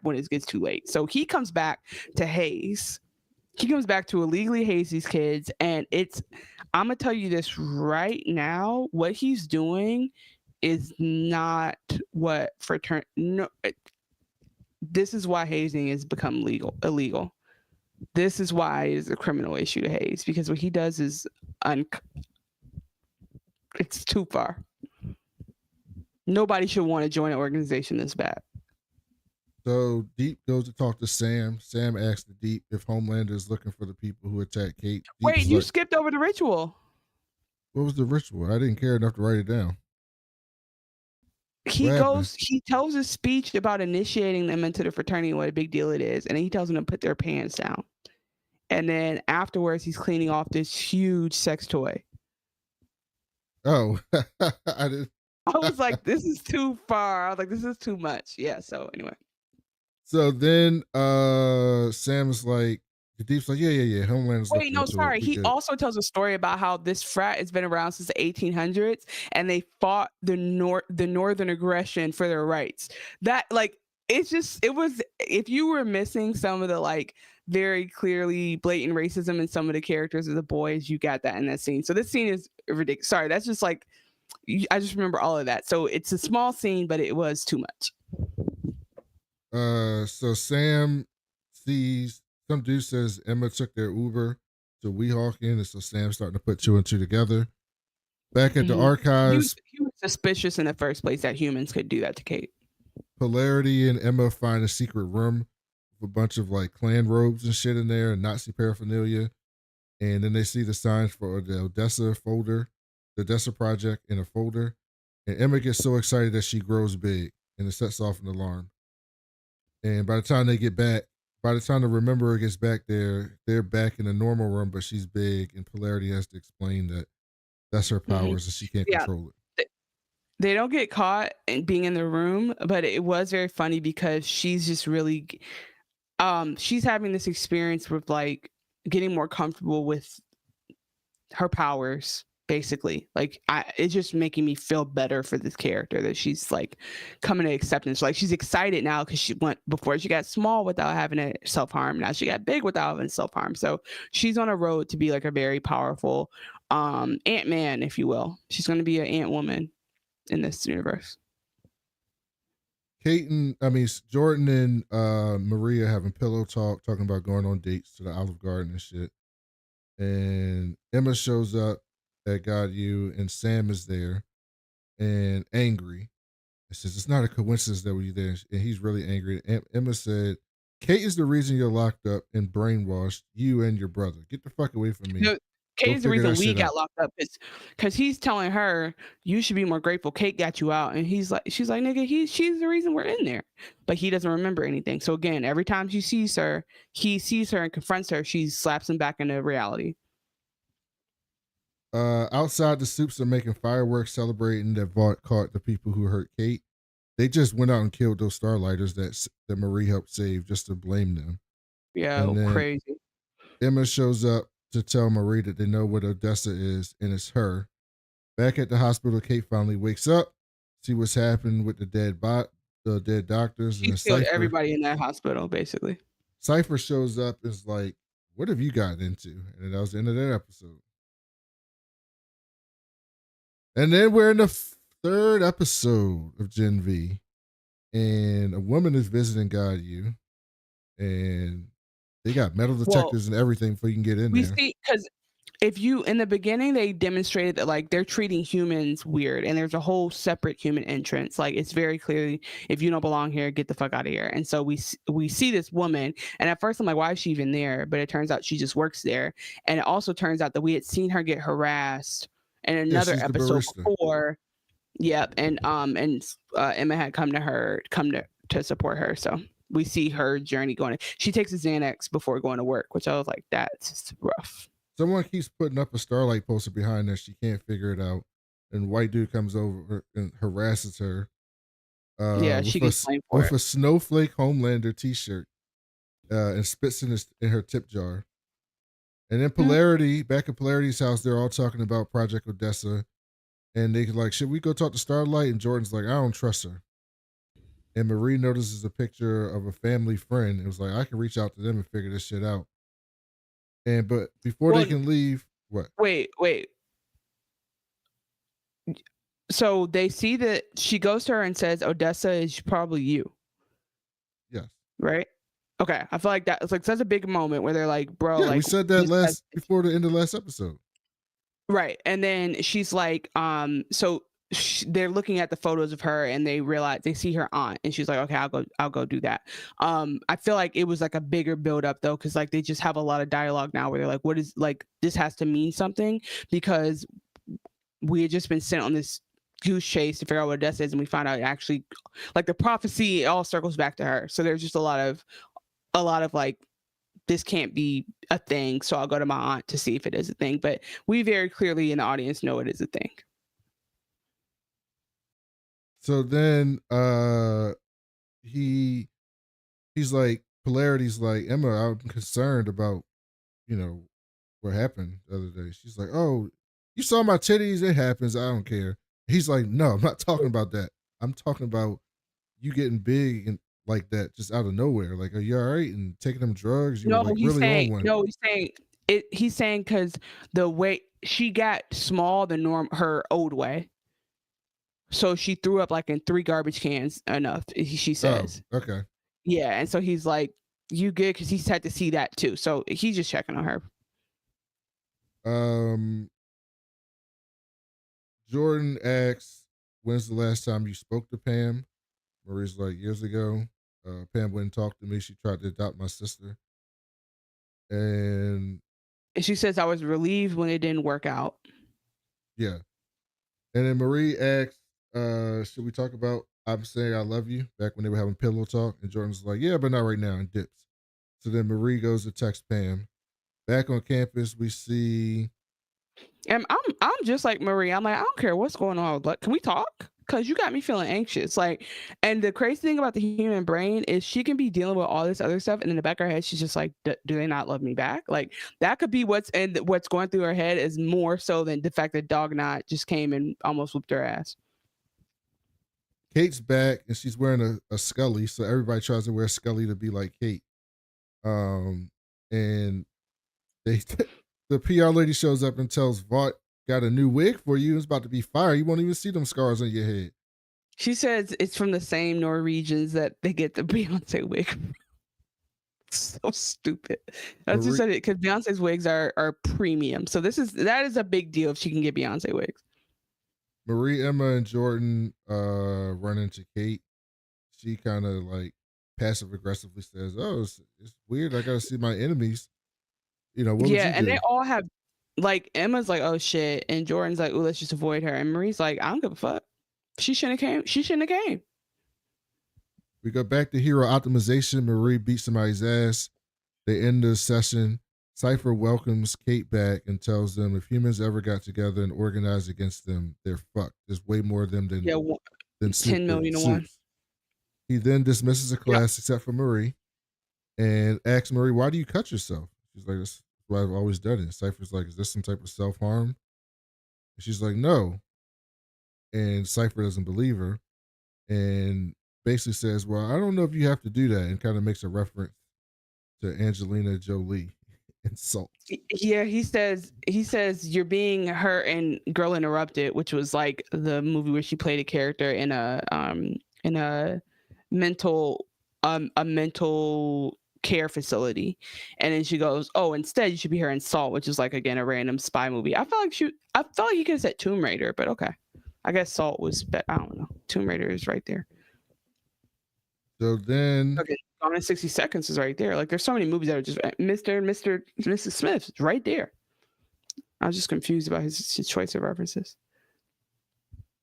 when it gets too late. So he comes back to haze. He comes back to illegally haze these kids, and I'm gonna tell you this right now, what he's doing is not what fraternity. No, this is why hazing has become illegal. This is why it is a criminal issue to haze, because what he does is it's too far. Nobody should want to join an organization this bad. So Deep goes to talk to Sam. Sam asks the Deep if Homelander is looking for the people who attacked Cate. Wait, you skipped over the ritual. What was the ritual? I didn't care enough to write it down. He tells his speech about initiating them into the fraternity and what a big deal it is. And then he tells them to put their pants down. And then afterwards, he's cleaning off this huge sex toy. Oh, I didn't. I was like, this is too far. I was like, this is too much. Yeah. So anyway. So then Sam is like, the Deep's like, yeah. Homelander's Wait, no, sorry. He also tells a story about how this frat has been around since the 1800s, and they fought the northern aggression for their rights. That like, if you were missing some of the like very clearly blatant racism in some of the characters of the boys, you got that in that scene. So this scene is ridiculous. Sorry, that's just like I just remember all of that. So it's a small scene, but it was too much. So Sam sees some dude says Emma took their Uber to Weehawken, and so Sam's starting to put two and two together. Back at the archives, he was suspicious in the first place that humans could do that to Cate. Polarity and Emma find a secret room with a bunch of like clan robes and shit in there and Nazi paraphernalia. And then they see the signs for the Odessa folder, the Odessa project in a folder. And Emma gets so excited that she grows big and it sets off an alarm. And by the time they get back, by the time the Rememberer gets back there, they're back in the normal room, but she's big, and Polarity has to explain that that's her powers and she can't control it. They don't get caught in being in the room, but it was very funny because she's just really, she's having this experience with like getting more comfortable with her powers. Basically, like it's just making me feel better for this character that she's like coming to acceptance. Like she's excited now because she went before she got small without having to self-harm. Now she got big without having self-harm. So she's on a road to be like a very powerful Ant-Man, if you will. She's going to be an Ant-Woman in this universe. Jordan and Maria having pillow talk, talking about going on dates to the Olive Garden and shit. And Emma shows up at God You, and Sam is there and angry. It says it's not a coincidence that we're there, and he's really angry. Emma said, "Cate is the reason you're locked up and brainwashed. You and your brother. Get the fuck away from me." No, Cate is the reason we got locked up. Because he's telling her you should be more grateful. Cate got you out, and she's like, nigga, she's the reason we're in there. But he doesn't remember anything. So again, every time he sees her and confronts her, she slaps him back into reality. Outside, the Supes are making fireworks celebrating that Vought caught the people who hurt Cate. They just went out and killed those Starlighters that Marie helped save just to blame them. Yeah, crazy. Emma shows up to tell Marie that they know what Odessa is, and it's her. Back at the hospital, Cate finally wakes up, see what's happened with the dead doctors. She killed everybody in that hospital, basically. Cypher shows up and is like, "What have you gotten into?" And that was the end of that episode. And then we're in the third episode of Gen V, and a woman is visiting God You, and they got metal detectors and everything before you can get in there. See, because in the beginning, they demonstrated that like they're treating humans weird, and there's a whole separate human entrance. Like it's very clearly, if you don't belong here, get the fuck out of here. And so we see this woman, and at first I'm like, why is she even there? But it turns out she just works there. And it also turns out that we had seen her get harassed in another episode before. Yep. And Emma had come to support her. So we see her journey going. She takes a Xanax before going to work, which I was like, that's rough. Someone keeps putting up a Starlight poster behind her. She can't figure it out. And white dude comes over and harasses her. She gets blamed for it. With a Snowflake Homelander t-shirt and spits in her tip jar. And then Polarity, back at Polarity's house, they're all talking about Project Odessa. And they're like, should we go talk to Starlight? And Jordan's like, I don't trust her. And Marie notices a picture of a family friend. It was like, I can reach out to them and figure this shit out. But before they can leave, what? Wait. So they see that she goes to her and says, Odessa is probably you. Yes. Right? Okay. I feel like that. It's like such a big moment where they're like, bro. Yeah, like, we said that before the end of last episode. Right. And then she's like, they're looking at the photos of her and they realize they see her aunt and she's like, okay, I'll go do that. I feel like it was like a bigger build up though, because like they just have a lot of dialogue now where they're like, what is like this has to mean something, because we had just been sent on this goose chase to figure out what Odessa is, and we find out actually like the prophecy, it all circles back to her. So there's just a lot of like, this can't be a thing, so I'll go to my aunt to see if it is a thing. But we very clearly in the audience know it is a thing. So then he's like, Polarity's like, Emma, I'm concerned about, what happened the other day. She's like, oh, you saw my titties? It happens. I don't care. He's like, no, I'm not talking about that. I'm talking about you getting big and like that just out of nowhere. Like, are you all right? And taking them drugs? He's saying because the way she got small, her old way. So she threw up like in 3 garbage cans enough, she says. Oh, okay. Yeah, and so he's like, you good? Because he's had to see that too. So he's just checking on her. Jordan asks, when's the last time you spoke to Pam? Marie's like, years ago. Pam wouldn't talk to me. She tried to adopt my sister. And she says, I was relieved when it didn't work out. Yeah. And then Marie asks, should we talk about I'm saying I love you back when they were having pillow talk? And Jordan's like, yeah, but not right now, and dips. So then Marie goes to text Pam. Back on campus, we see. And I'm just like Marie. I'm like, I don't care what's going on, but can we talk? Because you got me feeling anxious. Like, and the crazy thing about the human brain is she can be dealing with all this other stuff, and in the back of her head, she's just like, do they not love me back? Like, that could be what's going through her head is more so than the fact that Dog Knot just came and almost whooped her ass. Kate's back, and she's wearing a Scully, so everybody tries to wear Scully to be like Kate. And the PR lady shows up and tells Vought, got a new wig for you. It's about to be fire. You won't even see them scars on your head. She says it's from the same Norwegians that they get the Beyonce wig. So stupid. I just said it because Beyonce's wigs are premium. So that is a big deal if she can get Beyonce wigs. Marie, Emma, and Jordan run into Kate. She kind of like passive aggressively says, "Oh, it's weird. I gotta see my enemies." You know, what would you do? They all have like Emma's like, "Oh shit," and Jordan's like, "Oh, let's just avoid her." And Marie's like, "I don't give a fuck. She shouldn't have came. She shouldn't have came." We go back to hero optimization. Marie beats somebody's ass. They end the session. Cypher welcomes Kate back and tells them if humans ever got together and organized against them, they're fucked. There's way more of them than 10 million to 1. He then dismisses the class except for Marie and asks Marie, why do you cut yourself? She's like, that's why I've always done it. Cypher's like, is this some type of self-harm? And she's like, no. And Cypher doesn't believe her and basically says, well, I don't know if you have to do that, and kind of makes a reference to Angelina Jolie. Insult. Yeah, he says you're being her in Girl Interrupted, which was like the movie where she played a character in a mental care facility, and then she goes, oh, instead you should be her in Salt, which is like again a random spy movie. I felt like you could have said Tomb Raider, but okay, I guess Salt was I don't know. Tomb Raider is right there. So then Gone in 60 Seconds is right there. Like there's so many movies that are just Mr. and Mrs. Smith is right there. I was just confused about his choice of references.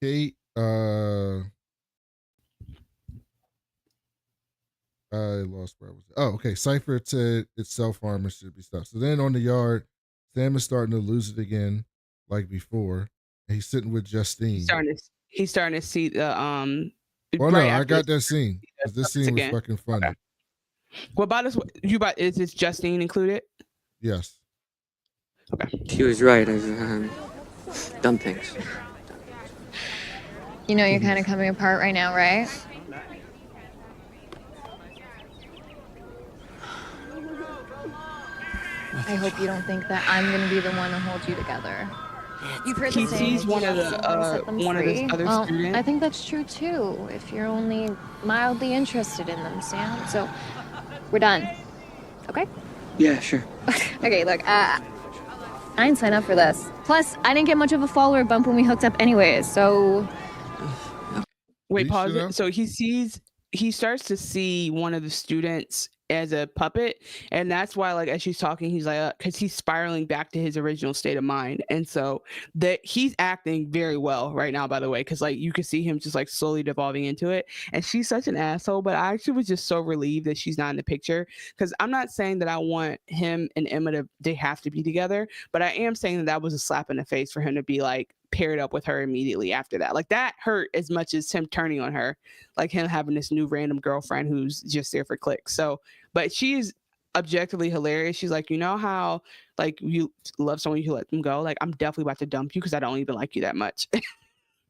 Kate, I lost where I was. Oh, okay. Cypher said it's self-harm and should be stopped. So then on the yard, Sam is starting to lose it again, like before. And he's sitting with Justine. He's starting to see the Well, no, I got that scene. This scene was fucking funny. Okay. What about us? Is this Justine included? Yes. Okay. She was right. I've done things. You know you're kind of coming apart right now, right? I hope you don't think that I'm gonna be the one to hold you together. You've heard He the saying, sees one of the other students. I think that's true too, if you're only mildly interested in them, Sam. So, we're done. Okay? Yeah, sure. Okay, look, I didn't sign up for this. Plus, I didn't get much of a follower bump when we hooked up anyways, so... Wait, pause it. So he starts to see one of the students as a puppet, and that's why, like, as she's talking, he's like, because he's spiraling back to his original state of mind, and so that he's acting very well right now, by the way, because like you can see him just like slowly devolving into it. And she's such an asshole, but I actually was just so relieved that she's not in the picture, because I'm not saying that I want him and Emma they have to be together, but I am saying that was a slap in the face for him to be like paired up with her immediately after that. Like that hurt as much as him turning on her, like him having this new random girlfriend who's just there for clicks. So, but she's objectively hilarious. She's like, you know how like you love someone, you let them go. Like I'm definitely about to dump you because I don't even like you that much.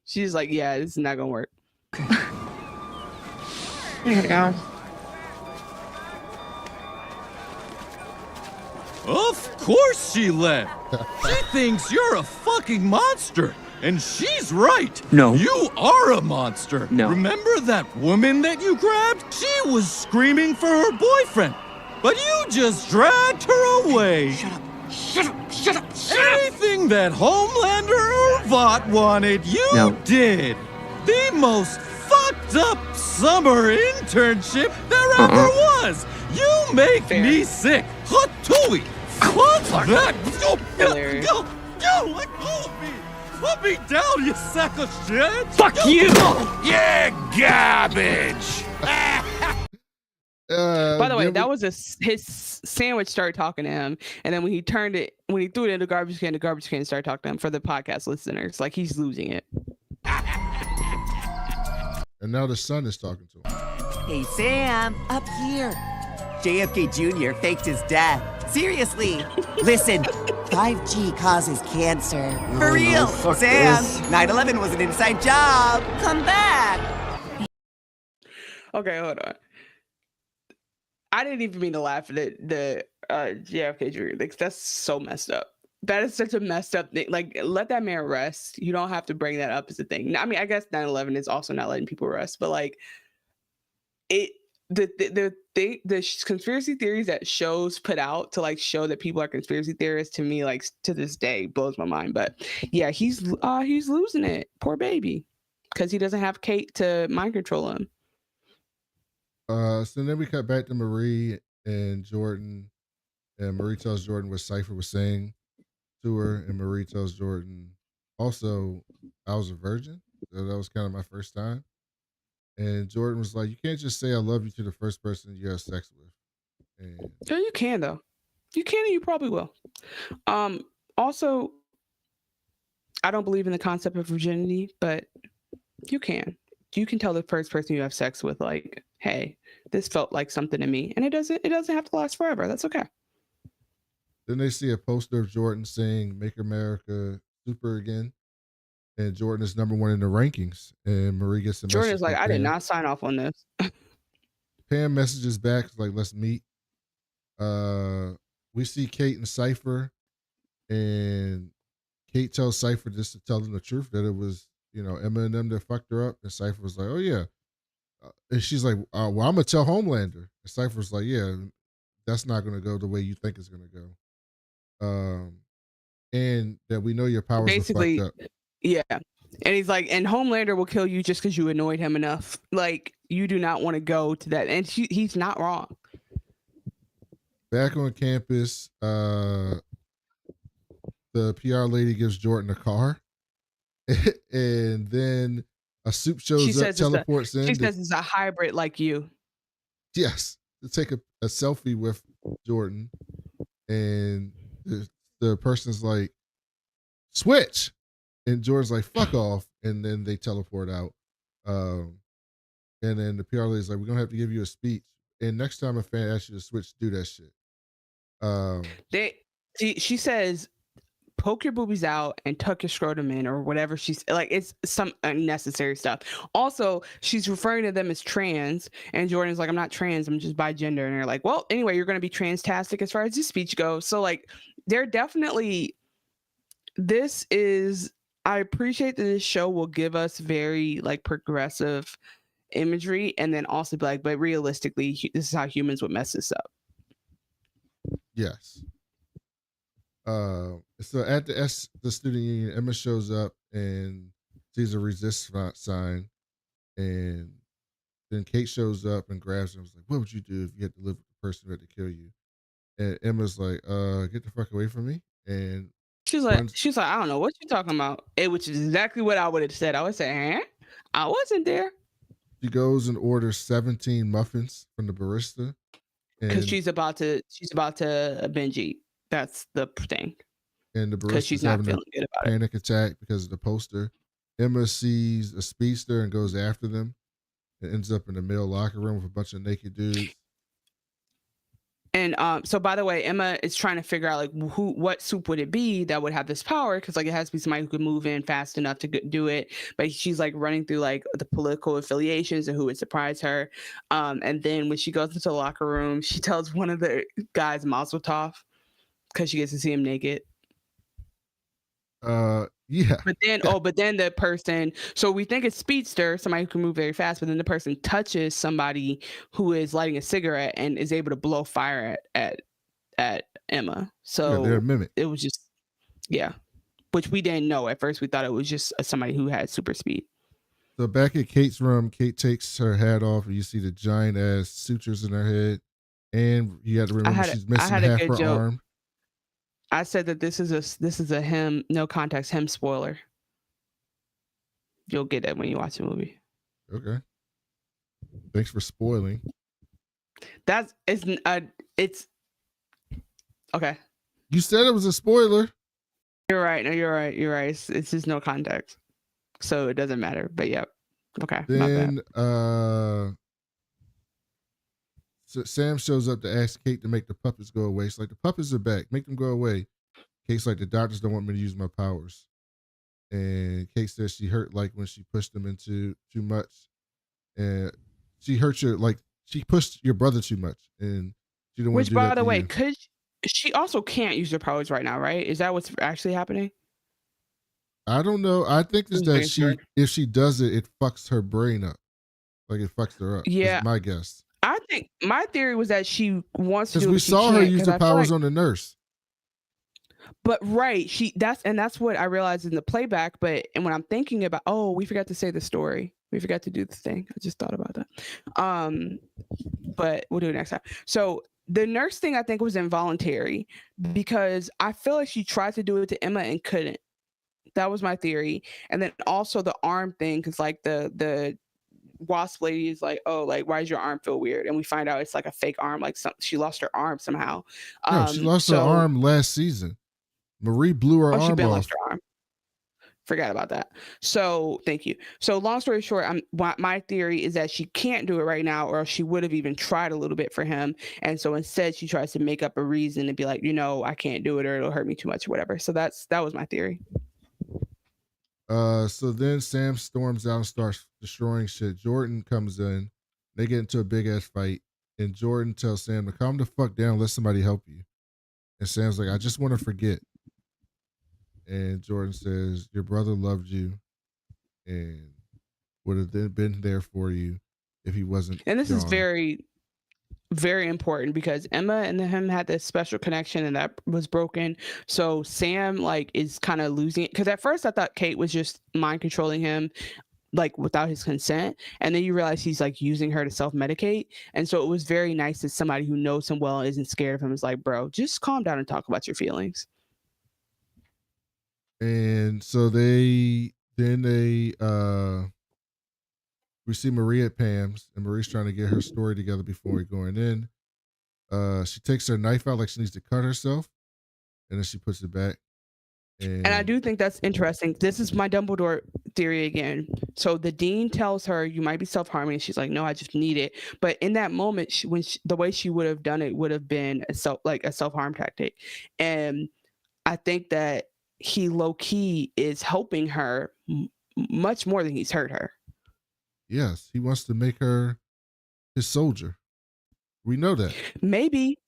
She's like, yeah, this is not gonna work. I gotta go. Of course she left. She thinks you're a fucking monster. And she's right. No. You are a monster. No. Remember that woman that you grabbed? She was screaming for her boyfriend. But you just dragged her away. Shut up. Shut up. Shut up. Shut up. Anything that Homelander or Vought wanted, you No. did. The most fucked up summer internship there ever was. You make Fair. me sick. Hatui. Fuck that. Hilarious. Go. Let go of me. Put me down, you sack of shit. Fuck you. Yeah, garbage. By the way, then that we- was his sandwich started talking to him, and then when he threw it in the garbage can started talking to him. For the podcast listeners, like he's losing it. and now the son is talking to him. Hey, Sam, up here. JFK Jr. faked his death. Seriously. Listen, 5G causes cancer. For real. fuck Sam, this. 9/11 was an inside job. Come back. Okay, hold on. I didn't even mean to laugh at the JFK Jr. Like, that's so messed up. That is such a messed up thing. Like, let that man rest. You don't have to bring that up as a thing. I mean, I guess 9/11 is also not letting people rest, but like, the conspiracy theories that shows put out to like show that people are conspiracy theorists, to me, like to this day, blows my mind. But yeah, he's losing it. Poor baby, because he doesn't have Cate to mind control him. So then we cut back to Marie and Jordan, and Marie tells Jordan what Cypher was saying to her, and Marie tells Jordan also, I was a virgin. So that was kind of my first time. And Jordan was like, you can't just say I love you to the first person you have sex with. And Yeah, you can though. You can, and you probably will. Also, I don't believe in the concept of virginity, but you can. You can tell the first person you have sex with, like, hey, this felt like something to me, and it doesn't have to last forever. That's okay. then they see a poster of Jordan saying "Make America Super Again," and Jordan is number 1 in the rankings. And Marie gets a Jordan message is like, from I did Pam. not sign off on this. Pam messages back like, let's meet. We see Cate and Cypher, and Cate tells Cypher just to tell them the truth, that it was, Emma and them that fucked her up. And Cypher was like, oh yeah. And she's like, well, I'm gonna tell Homelander. And Cypher's like, yeah, that's not gonna go the way you think it's gonna go. And that we know your powers Basically, are fucked up. yeah. And he's like, and Homelander will kill you just because you annoyed him enough. Like, you do not want to go to that. And he's not wrong. Back on campus, the PR lady gives Jordan a car. And then a soup shows up, teleports in. She says it's a hybrid like you. Yes, to take a selfie with Jordan. And the person's like, switch. And Jordan's like, fuck off. And then they teleport out. And then the PR lady's like, we're going to have to give you a speech. And next time a fan asks you to switch, do that shit. She says, poke your boobies out and tuck your scrotum in, or whatever. She's like, it's some unnecessary stuff. Also, she's referring to them as trans, and Jordan's like, I'm not trans, I'm just bi gender. And they're like, well, anyway, you're going to be trans-tastic as far as this speech goes. So like, they're definitely, I appreciate that this show will give us very like progressive imagery, and then also be like, but realistically, this is how humans would mess this up. Yes. So at the student union, Emma shows up and sees a resist sign, and then Cate shows up and grabs her and was like, what would you do if you had to live with the person who had to kill you? And Emma's like, get the fuck away from me. And She's like, I don't know what you're talking about. Which is exactly what I would have said. I would say, I wasn't there. She goes and orders 17 muffins from the barista. Because she's about to binge eat. That's the thing. And the because she's barista's not having feeling a good about it. panic attack because of the poster. Emma sees a speedster and goes after them. It ends up in the male locker room with a bunch of naked dudes. And so by the way, Emma is trying to figure out like what soup would it be that would have this power, because like it has to be somebody who could move in fast enough to do it. But she's like running through like the political affiliations and who would surprise her. And then when she goes into the locker room, she tells one of the guys Mazel Tov because she gets to see him naked. Yeah. But then, but then the person, so we think it's speedster, somebody who can move very fast, but then the person touches somebody who is lighting a cigarette and is able to blow fire at Emma. Yeah, they're a So mimic. it was just, yeah, which we didn't know at first. We thought it was just somebody who had super speed. So back at Kate's room, Kate takes her hat off, and you see the giant ass sutures in her head, and you had to remember she's missing had a half good her joke. arm. I said that this is a him, no context him spoiler. You'll get that when you watch the movie. Okay. Thanks for spoiling. It's okay. You said it was a spoiler. You're right. No, you're right. You're right. It's just no context, so it doesn't matter. But yeah, okay. Then so Sam shows up to ask Kate to make the puppets go away. She's like, the puppets are back. Make them go away. Kate's like, the doctors don't want me to use my powers. And Kate says she hurt like when she pushed them into too much. And she hurt you like she pushed your brother too much. And she didn't want to Which, do that by the to way, you. she also can't use her powers right now, right? Is that what's actually happening? I don't know. I think it's Just that making sure. if she does it, it fucks her brain up. Like it fucks her up. Yeah. Is my guess. I think my theory was that she wants to Because do it, we but she saw her can't, use 'cause the I feel powers like- on the nurse. But right, that's what I realized in the playback. But and when I'm thinking about, we forgot to say the story. We forgot to do the thing. I just thought about that. But we'll do it next time. So the nurse thing I think was involuntary because I feel like she tried to do it to Emma and couldn't. That was my theory. And then also the arm thing, because like the wasp lady is like, why does your arm feel weird? And we find out it's like a fake arm, like she lost her arm somehow. No, she lost her arm last season. Marie blew her she arm been off. lost her arm. Forgot about that. So thank you. So long story short, my theory is that she can't do it right now, or she would have even tried a little bit for him. And so instead she tries to make up a reason and be like, I can't do it, or it'll hurt me too much or whatever. So that was my theory. So then Sam storms out and starts destroying shit. Jordan comes in. They get into a big ass fight. And Jordan tells Sam to calm the fuck down, let somebody help you. And Sam's like, I just want to forget. And Jordan says, your brother loved you and would have been there for you if he wasn't. And this is gone. very, very important because Emma and him had this special connection and that was broken. So Sam is kind of losing it. Because at first I thought Kate was just mind controlling him without his consent. And then you realize he's using her to self-medicate. And so it was very nice that somebody who knows him well and isn't scared of him is like, bro, just calm down and talk about your feelings. And so we see Marie at Pam's, and Marie's trying to get her story together before going in. She takes her knife out like she needs to cut herself, and then she puts it back. And I do think that's interesting. This is my Dumbledore theory again. So the dean tells her you might be self-harming. She's like, no, I just need it. But in that moment, the way she would have done it would have been a self-harm tactic. And I think that he low-key is helping her much more than he's hurt her. Yes, he wants to make her his soldier. We know that. Maybe.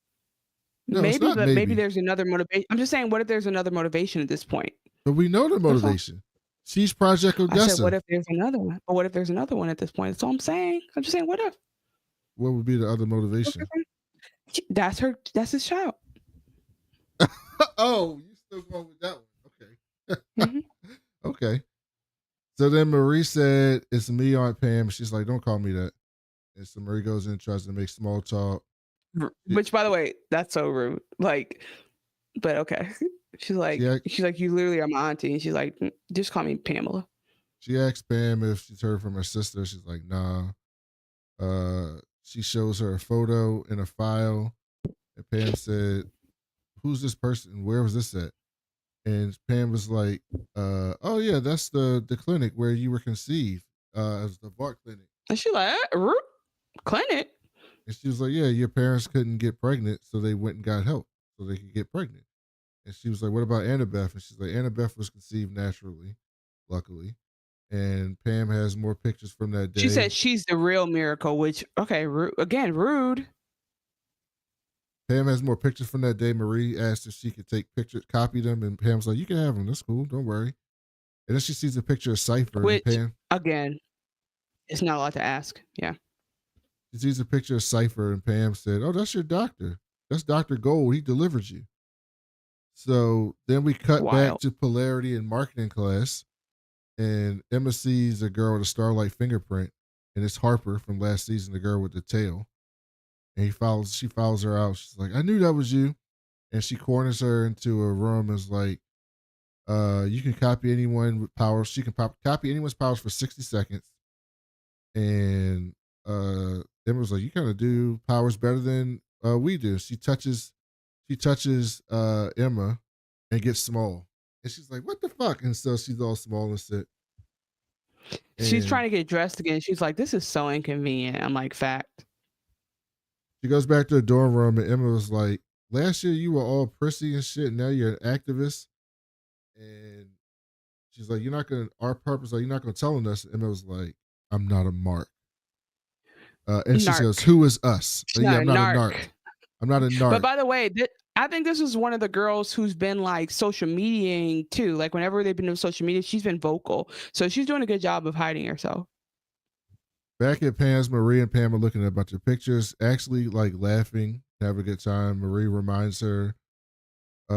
No, Maybe there's another motivation. I'm just saying, what if there's another motivation at this point? But we know the motivation. She's Project Odessa. I said, what if there's another one? But what if there's another one at this point? That's all I'm saying. I'm just saying, what if? What would be the other motivation? That's his child. Oh, you still going with that one? Okay. Mm-hmm. Okay. So then Marie said, it's me, Aunt Pam. She's like, don't call me that. And so Marie goes in and tries to make small talk. Which, by the way, that's so rude. But okay. She's like, you literally are my auntie. And she's like, just call me Pamela. She asked Pam if she's heard from her sister. She's like, nah. She shows her a photo in a file. And Pam said, who's this person? Where was this at? And Pam was like, oh yeah, that's the clinic where you were conceived. As the Vought clinic. And she's like, clinic? And she was like, yeah, your parents couldn't get pregnant, so they went and got help so they could get pregnant. And she was like, what about Annabeth? And she's like, Annabeth was conceived naturally, luckily. And Pam has more pictures from that day. She said she's the real miracle, which, okay, again, rude. Pam has more pictures from that day. Marie asked if she could take pictures, copy them, and Pam's like, "You can have them. That's cool. Don't worry." And then she sees a picture of Cypher, and Which Pam again, it's not a lot to ask. Yeah. she sees a picture of Cypher, and Pam said, "Oh, that's your doctor. That's Dr. Gold. He delivered you." So then we cut back Wild. to polarity and marketing class, and Emma sees a girl with a Starlight fingerprint, and it's Harper from last season, the girl with the tail. And she follows her out. She's like, "I knew that was you." And she corners her into a room and is like, you can copy anyone with powers. She can copy anyone's powers for 60 seconds. And Emma was like, "You kind of do powers better than we do." She touches Emma and gets small. And she's like, "What the fuck?" And so she's all small and shit. She's And trying to get dressed again. She's like, "This is so inconvenient." I'm like, fact. she goes back to the dorm room, and Emma was like, "Last year you were all prissy and shit. Now you're an activist." And she's like, our purpose, are you not gonna tell us?" And Emma was like, "I'm not a mark." And she says, Narc. "Who is us?" She's Yeah, not I'm a not a narc. narc. I'm not a But narc. by the way, I think this is one of the girls who's been like social mediaing too. Like whenever they've been doing social media, she's been vocal. So she's doing a good job of hiding herself. Back at Pam's, Marie and Pam are looking at a bunch of pictures, actually like laughing, have a good time. Marie reminds her, I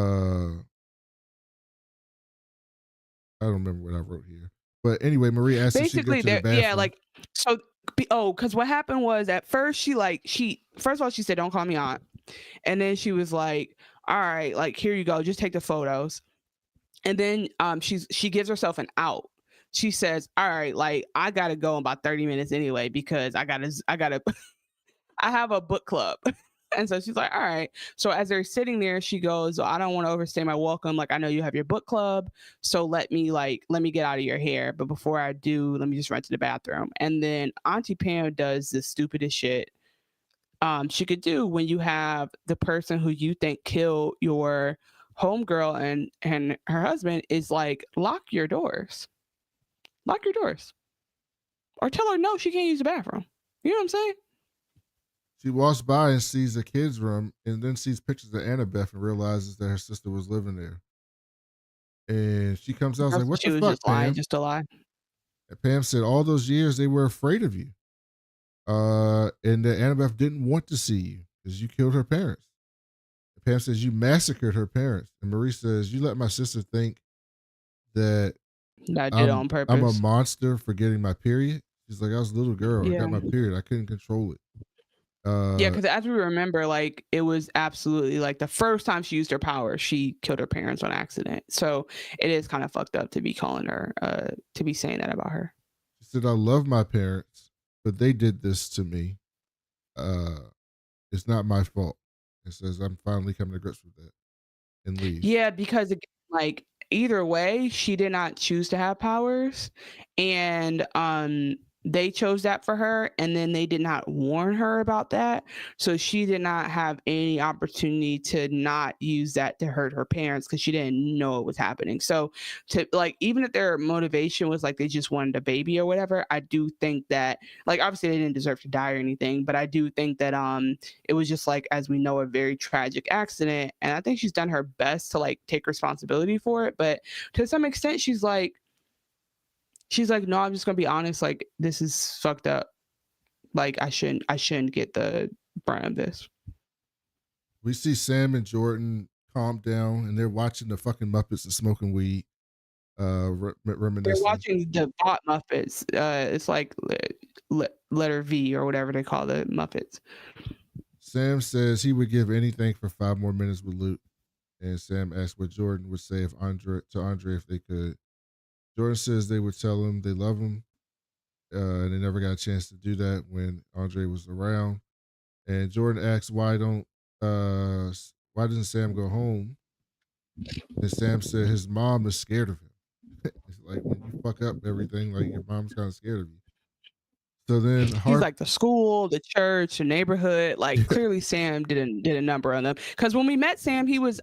don't remember what I wrote here. But anyway, Marie asks if she can go Basically, to the yeah, bathroom. like so. Because what happened was at first first of all she said, "Don't call me aunt," and then she was like, "All right, like here you go, just take the photos." And then she gives herself an out. She says, "All right, like I gotta go in about 30 minutes anyway because I gotta I have a book club." And so she's like, "All right." So as they're sitting there, she goes, "I don't want to overstay my welcome. Like I know you have your book club, so let me get out of your hair. But before I do, let me just run to the bathroom." And then Auntie Pam does the stupidest shit she could do when you have the person who you think killed your homegirl and her husband is like, lock your doors. Lock your doors. Or tell her no, she can't use the bathroom. You know what I'm saying? She walks by and sees a kid's room and then sees pictures of Annabeth and realizes that her sister was living there. And she comes out and like, "What She the was fuck, just lying, Pam?" just to lie. And Pam said, "All those years they were afraid of you. And that Annabeth didn't want to see you because you killed her parents." And Pam says, "You massacred her parents." And Marie says, "You let my sister think that I did it on I'm a purpose. monster for getting my period." She's like, "I was a little girl. I Yeah. got my period. I couldn't control it." Yeah, because as we remember, like it was absolutely like the first time she used her power, she killed her parents on accident. So it is kind of fucked up to be calling her, to be saying that about her. She said, "I love my parents, but they did this to me. It's not my fault." It says, "I'm finally coming to grips with that," and leaves. Yeah, because like either way, she did not choose to have powers, and they chose that for her, and then they did not warn her about that, so she did not have any opportunity to not use that to hurt her parents because she didn't know it was happening. So to like even if their motivation was like they just wanted a baby or whatever, I do think that like obviously they didn't deserve to die or anything, but I do think that it was just like as we know a very tragic accident, and I think she's done her best to like take responsibility for it, but to some extent she's like no, I'm just gonna be honest, like this is fucked up, like I shouldn't get the brunt of this. We see Sam and Jordan calm down, and they're watching the fucking Muppets and smoking weed, They're reminiscing. watching the Vought Muppets. It's like letter V or whatever they call the Muppets. Sam says he would give anything for 5 more minutes with Luke, and Sam asks what Jordan would say to Andre if they could. Jordan says they would tell him they love him, and they never got a chance to do that when Andre was around. And Jordan asks why doesn't Sam go home? And Sam said his mom is scared of him. It's like when you fuck up everything, like your mom's kind of scared of you. So then He's like the school, the church, the neighborhood. Like clearly, Sam did a number on them. Because when we met Sam, he was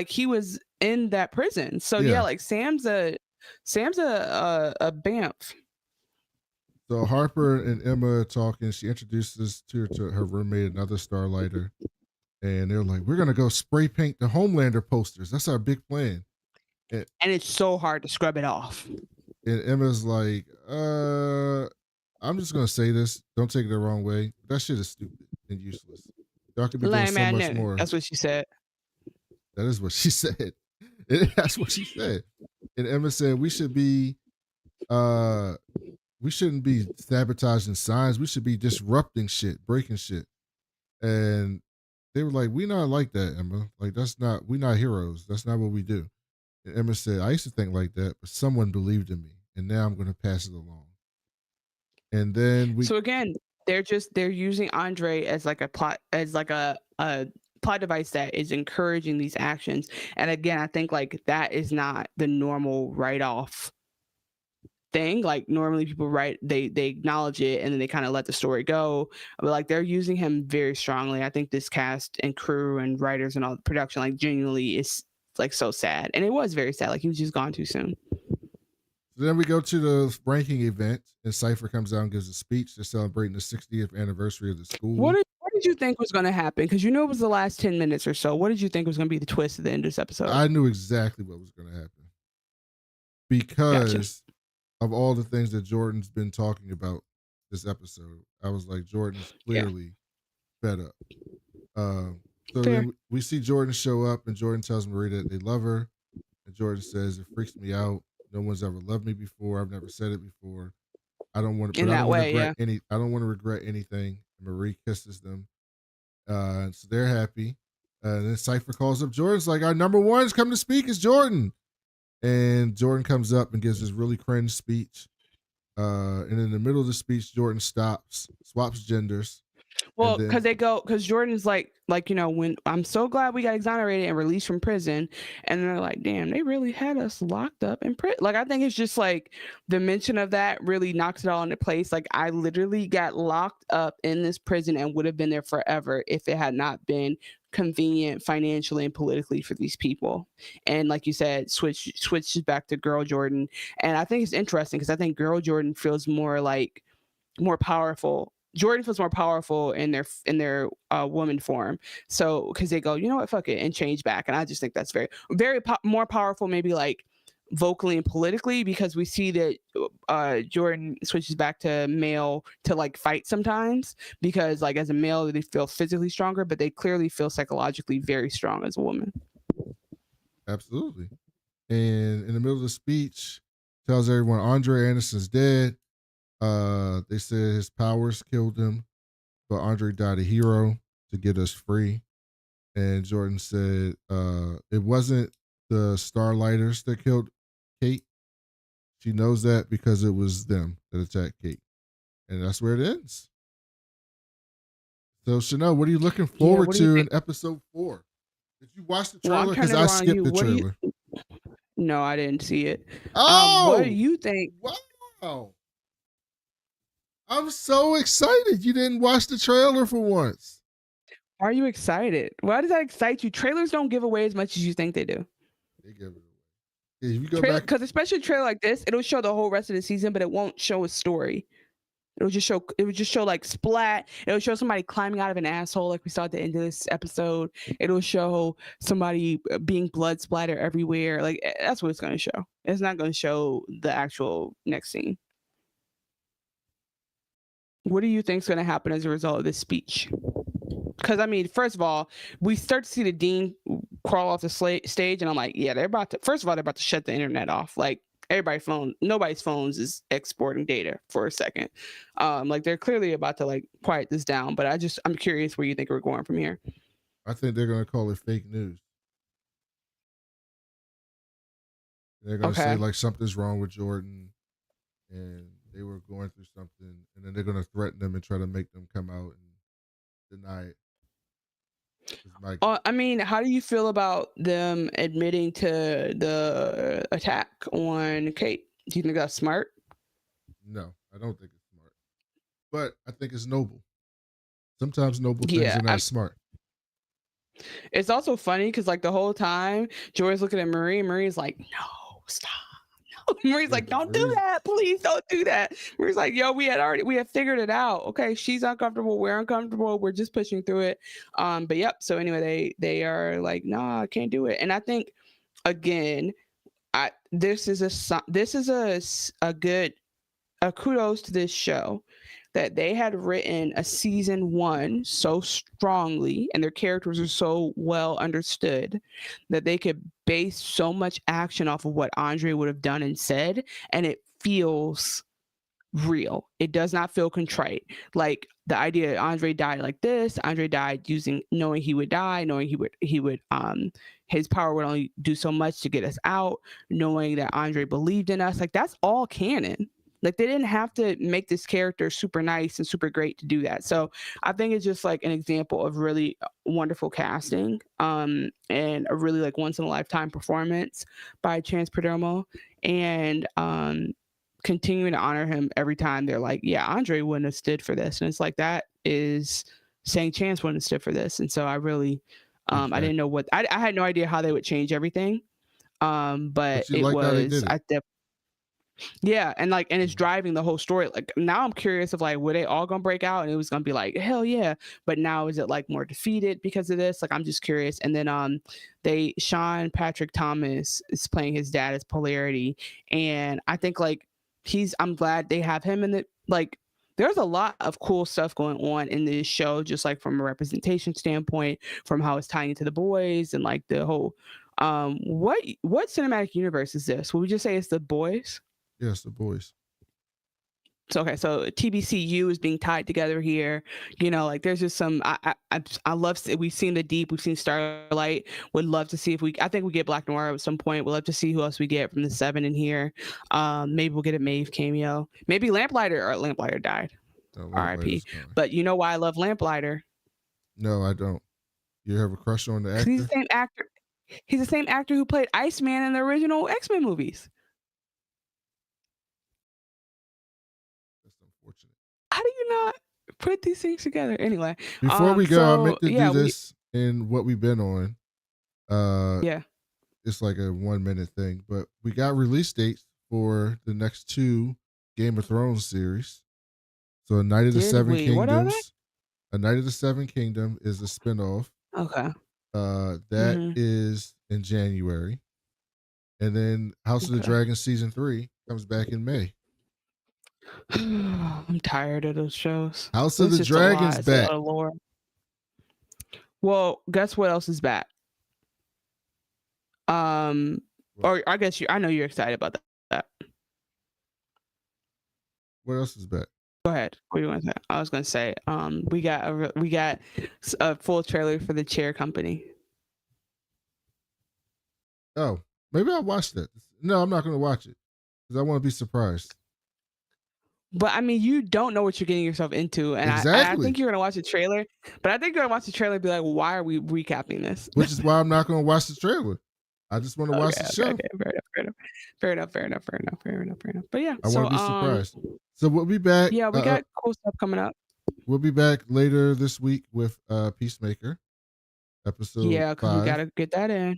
he was in that prison. So yeah, like Sam's a Bamf. So Harper and Emma are talking. She introduces to her roommate, another Starlighter. And they're like, we're gonna go spray paint the Homelander posters. That's our big plan. And it's so hard to scrub it off. And Emma's like, I'm just gonna say this. Don't take it the wrong way. That shit is stupid and useless. Y'all could be doing so much more. That's what she said. That is what she said. That's what she said. And Emma said we shouldn't be sabotaging signs. We should be disrupting shit, breaking shit. And they were like, we not like that, Emma. Like we're not heroes. That's not what we do. And Emma said, I used to think like that, but someone believed in me, and now I'm gonna pass it along. And then So again, they're using Andre as like a plot device that is encouraging these actions. And again, I think like that is not the normal write-off thing. Like normally people they acknowledge it and then they kind of let the story go. But like they're using him very strongly. I think this cast and crew and writers and all the production like genuinely is like so sad. And it was very sad. Like he was just gone too soon. So then we go to the ranking event, and Cypher comes out and gives a speech. They're celebrating the 60th anniversary of the school. What did you think was going to happen? Because you know it was the last 10 minutes or so. What did you think was going to be the twist at the end of this episode? I knew exactly what was going to happen because of all the things that Jordan's been talking about this episode. I was like, Jordan's clearly fed up. So then we see Jordan show up, and Jordan tells Marie that they love her, and Jordan says, it freaks me out. No one's ever loved me before. I've never said it before. I don't want to. I don't want to regret anything. And Marie kisses them, so they're happy. And then Cypher calls up Jordan's like, our number one's come to speak is Jordan, and Jordan comes up and gives this really cringe speech. And in the middle of the speech, Jordan swaps genders. Well, because Jordan's like, when I'm so glad we got exonerated and released from prison. And they're like, damn, they really had us locked up in prison. Like, I think it's just like the mention of that really knocks it all into place. Like, I literally got locked up in this prison and would have been there forever if it had not been convenient financially and politically for these people. And like you said, switches back to Girl Jordan. And I think it's interesting because I think Girl Jordan feels more powerful. Jordan feels more powerful in their woman form. So because they go, you know what, fuck it, and change back. And I just think that's very more powerful, maybe like vocally and politically, because we see that Jordan switches back to male to like fight sometimes, because like as a male they feel physically stronger, but they clearly feel psychologically very strong as a woman. Absolutely. And in the middle of the speech, tells everyone Andre Anderson's dead. They said his powers killed him, but Andre died a hero to get us free. And Jordan said it wasn't the Starlighters that killed Cate. She knows that because it was them that attacked Cate. And that's where it ends. So Chanel, what are you looking forward to in episode 4? Did you watch the trailer? Because I skipped the trailer. No, I didn't see it. Oh, what do you think? Wow. I'm so excited you didn't watch the trailer for once. Are you excited? Why does that excite you? Trailers don't give away as much as you think they do. They give it away. If you go back, because especially a trailer like this, it'll show the whole rest of the season, but it won't show a story. It would just show like splat. It'll show somebody climbing out of an asshole like we saw at the end of this episode. It'll show somebody being blood splatter everywhere. Like that's what it's going to show. It's not going to show the actual next scene. What do you think is going to happen as a result of this speech? Because, I mean, first of all, we start to see the dean crawl off the stage, and I'm like, yeah, they're about to shut the internet off. Like, nobody's phones is exporting data for a second. Like, they're clearly about to, like, quiet this down, but I'm curious where you think we're going from here. I think they're going to call it fake news. They're going to say, like, something's wrong with Jordan, and they were going through something, and then they're going to threaten them and try to make them come out and deny it. I mean, how do you feel about them admitting to the attack on Cate? Do you think that's smart? No, I don't think it's smart. But I think it's noble. Sometimes noble things are not smart. It's also funny because, like, the whole time, Jordan's looking at Marie, and Marie's like, no, stop. Marie's like, don't do that. Please don't do that. Marie's like, yo, we had figured it out. Okay, she's uncomfortable. We're uncomfortable. We're just pushing through it. But yep. So anyway, they are like, nah, I can't do it. And I think again, this is a good kudos to this show that they had written a season 1 so strongly and their characters are so well understood that they could base so much action off of what Andre would have done and said, and it feels real. It does not feel contrite. Like the idea that Andre died like this, Andre died knowing he would die, knowing he would his power would only do so much to get us out, knowing that Andre believed in us. Like that's all canon. Like they didn't have to make this character super nice and super great to do that. So I think it's just like an example of really wonderful casting and a really like once in a lifetime performance by Chance Perdomo, and continuing to honor him every time they're like, yeah, Andre wouldn't have stood for this. And it's like, that is saying Chance wouldn't have stood for this. And so I really, I didn't know I had no idea how they would change everything. But it was, yeah, and it's driving the whole story. Like now I'm curious of like, were they all gonna break out and it was gonna be like, hell yeah. But now is it like more defeated because of this? Like I'm just curious. And then Sean Patrick Thomas is playing his dad as Polarity. And I think like I'm glad they have him in it. Like there's a lot of cool stuff going on in this show, just like from a representation standpoint, from how it's tying into the boys and like the whole what cinematic universe is this? Will we just say it's the boys? Yes, the boys. So okay, so TBCU is being tied together here. You know, like there's just some. I love. We've seen the Deep. We've seen Starlight. Would love to see if I think we get Black Noir at some point. We'd love to see who else we get from the 7 in here. Maybe we'll get a Maeve cameo. Maybe Lamplighter died. R.I.P. But you know why I love Lamplighter? No, I don't. You have a crush on the actor? He's the same actor. He's the same actor who played Iceman in the original X-Men movies. How do you not put these things together? Anyway, before we go, I meant to do this in what we've been on. Yeah, it's like a 1 minute thing, but we got release dates for the next 2 Game of Thrones series. So A Night of the Seven Kingdoms. A Night of the Seven Kingdom is a spinoff. Okay. That is in January, and then House of the Dragon season 3 comes back in May. I'm tired of those shows. House of the Dragon's back. Well, guess what else is back? Or I guess I know you're excited about that. What else is back? Go ahead. What do you want to say? I was going to say, we got a full trailer for The Chair Company. Oh, maybe I'll watch that. No, I'm not going to watch it because I want to be surprised. But I mean, you don't know what you're getting yourself into, and exactly. I think you're gonna watch the trailer. But I think you're gonna watch the trailer and be like, well, "Why are we recapping this?" Which is why I'm not gonna watch the trailer. I just want to watch the show. Okay, fair enough. But yeah, I want to be surprised. So we'll be back. Yeah, we got cool stuff coming up. We'll be back later this week with Peacemaker episode. Yeah, because we gotta get that in.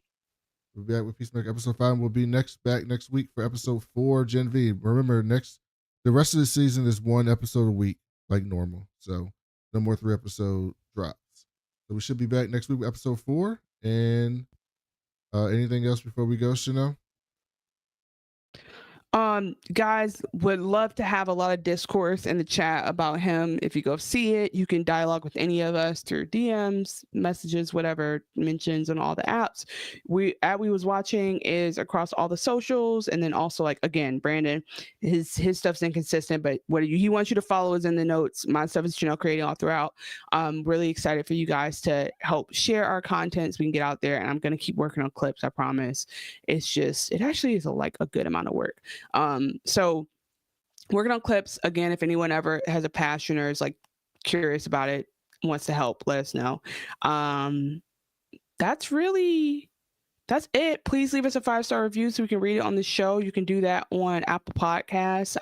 We'll be back with Peacemaker episode 5. We'll be back next week for episode 4, Gen V. Remember, the rest of the season is 1 episode a week, like normal. So no more 3 episode drops. So we should be back next week with episode 4. And anything else before we go, Chanel? Guys, would love to have a lot of discourse in the chat about him. If you go see it, you can dialogue with any of us through DMs, messages, whatever, mentions on all the apps. We Was Watching is across all the socials, and then also like again, Brandon, his stuff's inconsistent, but what he wants you to follow is in the notes. My stuff is Chanel creating all throughout. Really excited for you guys to help share our content so we can get out there, and I'm gonna keep working on clips. I promise. It actually is a good amount of work. So working on clips again. If anyone ever has a passion or is like curious about it, wants to help, let us know. That's really that's it. Please leave us a 5-star review so we can read it on the show. You can do that on Apple Podcasts.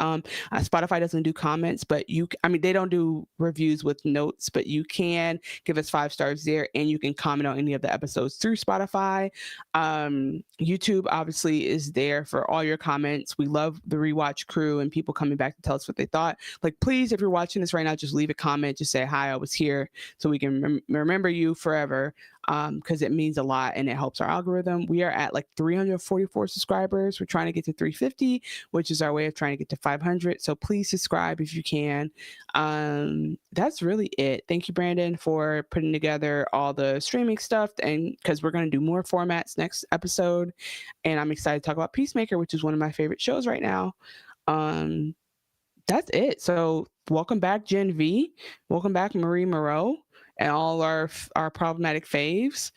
Spotify doesn't do comments, but they don't do reviews with notes, but you can give us 5 stars there, and you can comment on any of the episodes through Spotify. YouTube obviously is there for all your comments. We love the rewatch crew and people coming back to tell us what they thought. Like, please, if you're watching this right now, just leave a comment. Just say, hi, I was here, so we can remember you forever, because it means a lot and it helps our algorithm. We are at like 344 subscribers. We're trying to get to 350, which is our way of trying to get to 500. So please subscribe if you can. That's really it. Thank you, Brandon, for putting together all the streaming stuff, and because we're going to do more formats next episode, and I'm excited to talk about Peacemaker, which is one of my favorite shows right now. That's it. So welcome back, Gen V. Welcome back, Marie Moreau, and all our problematic faves.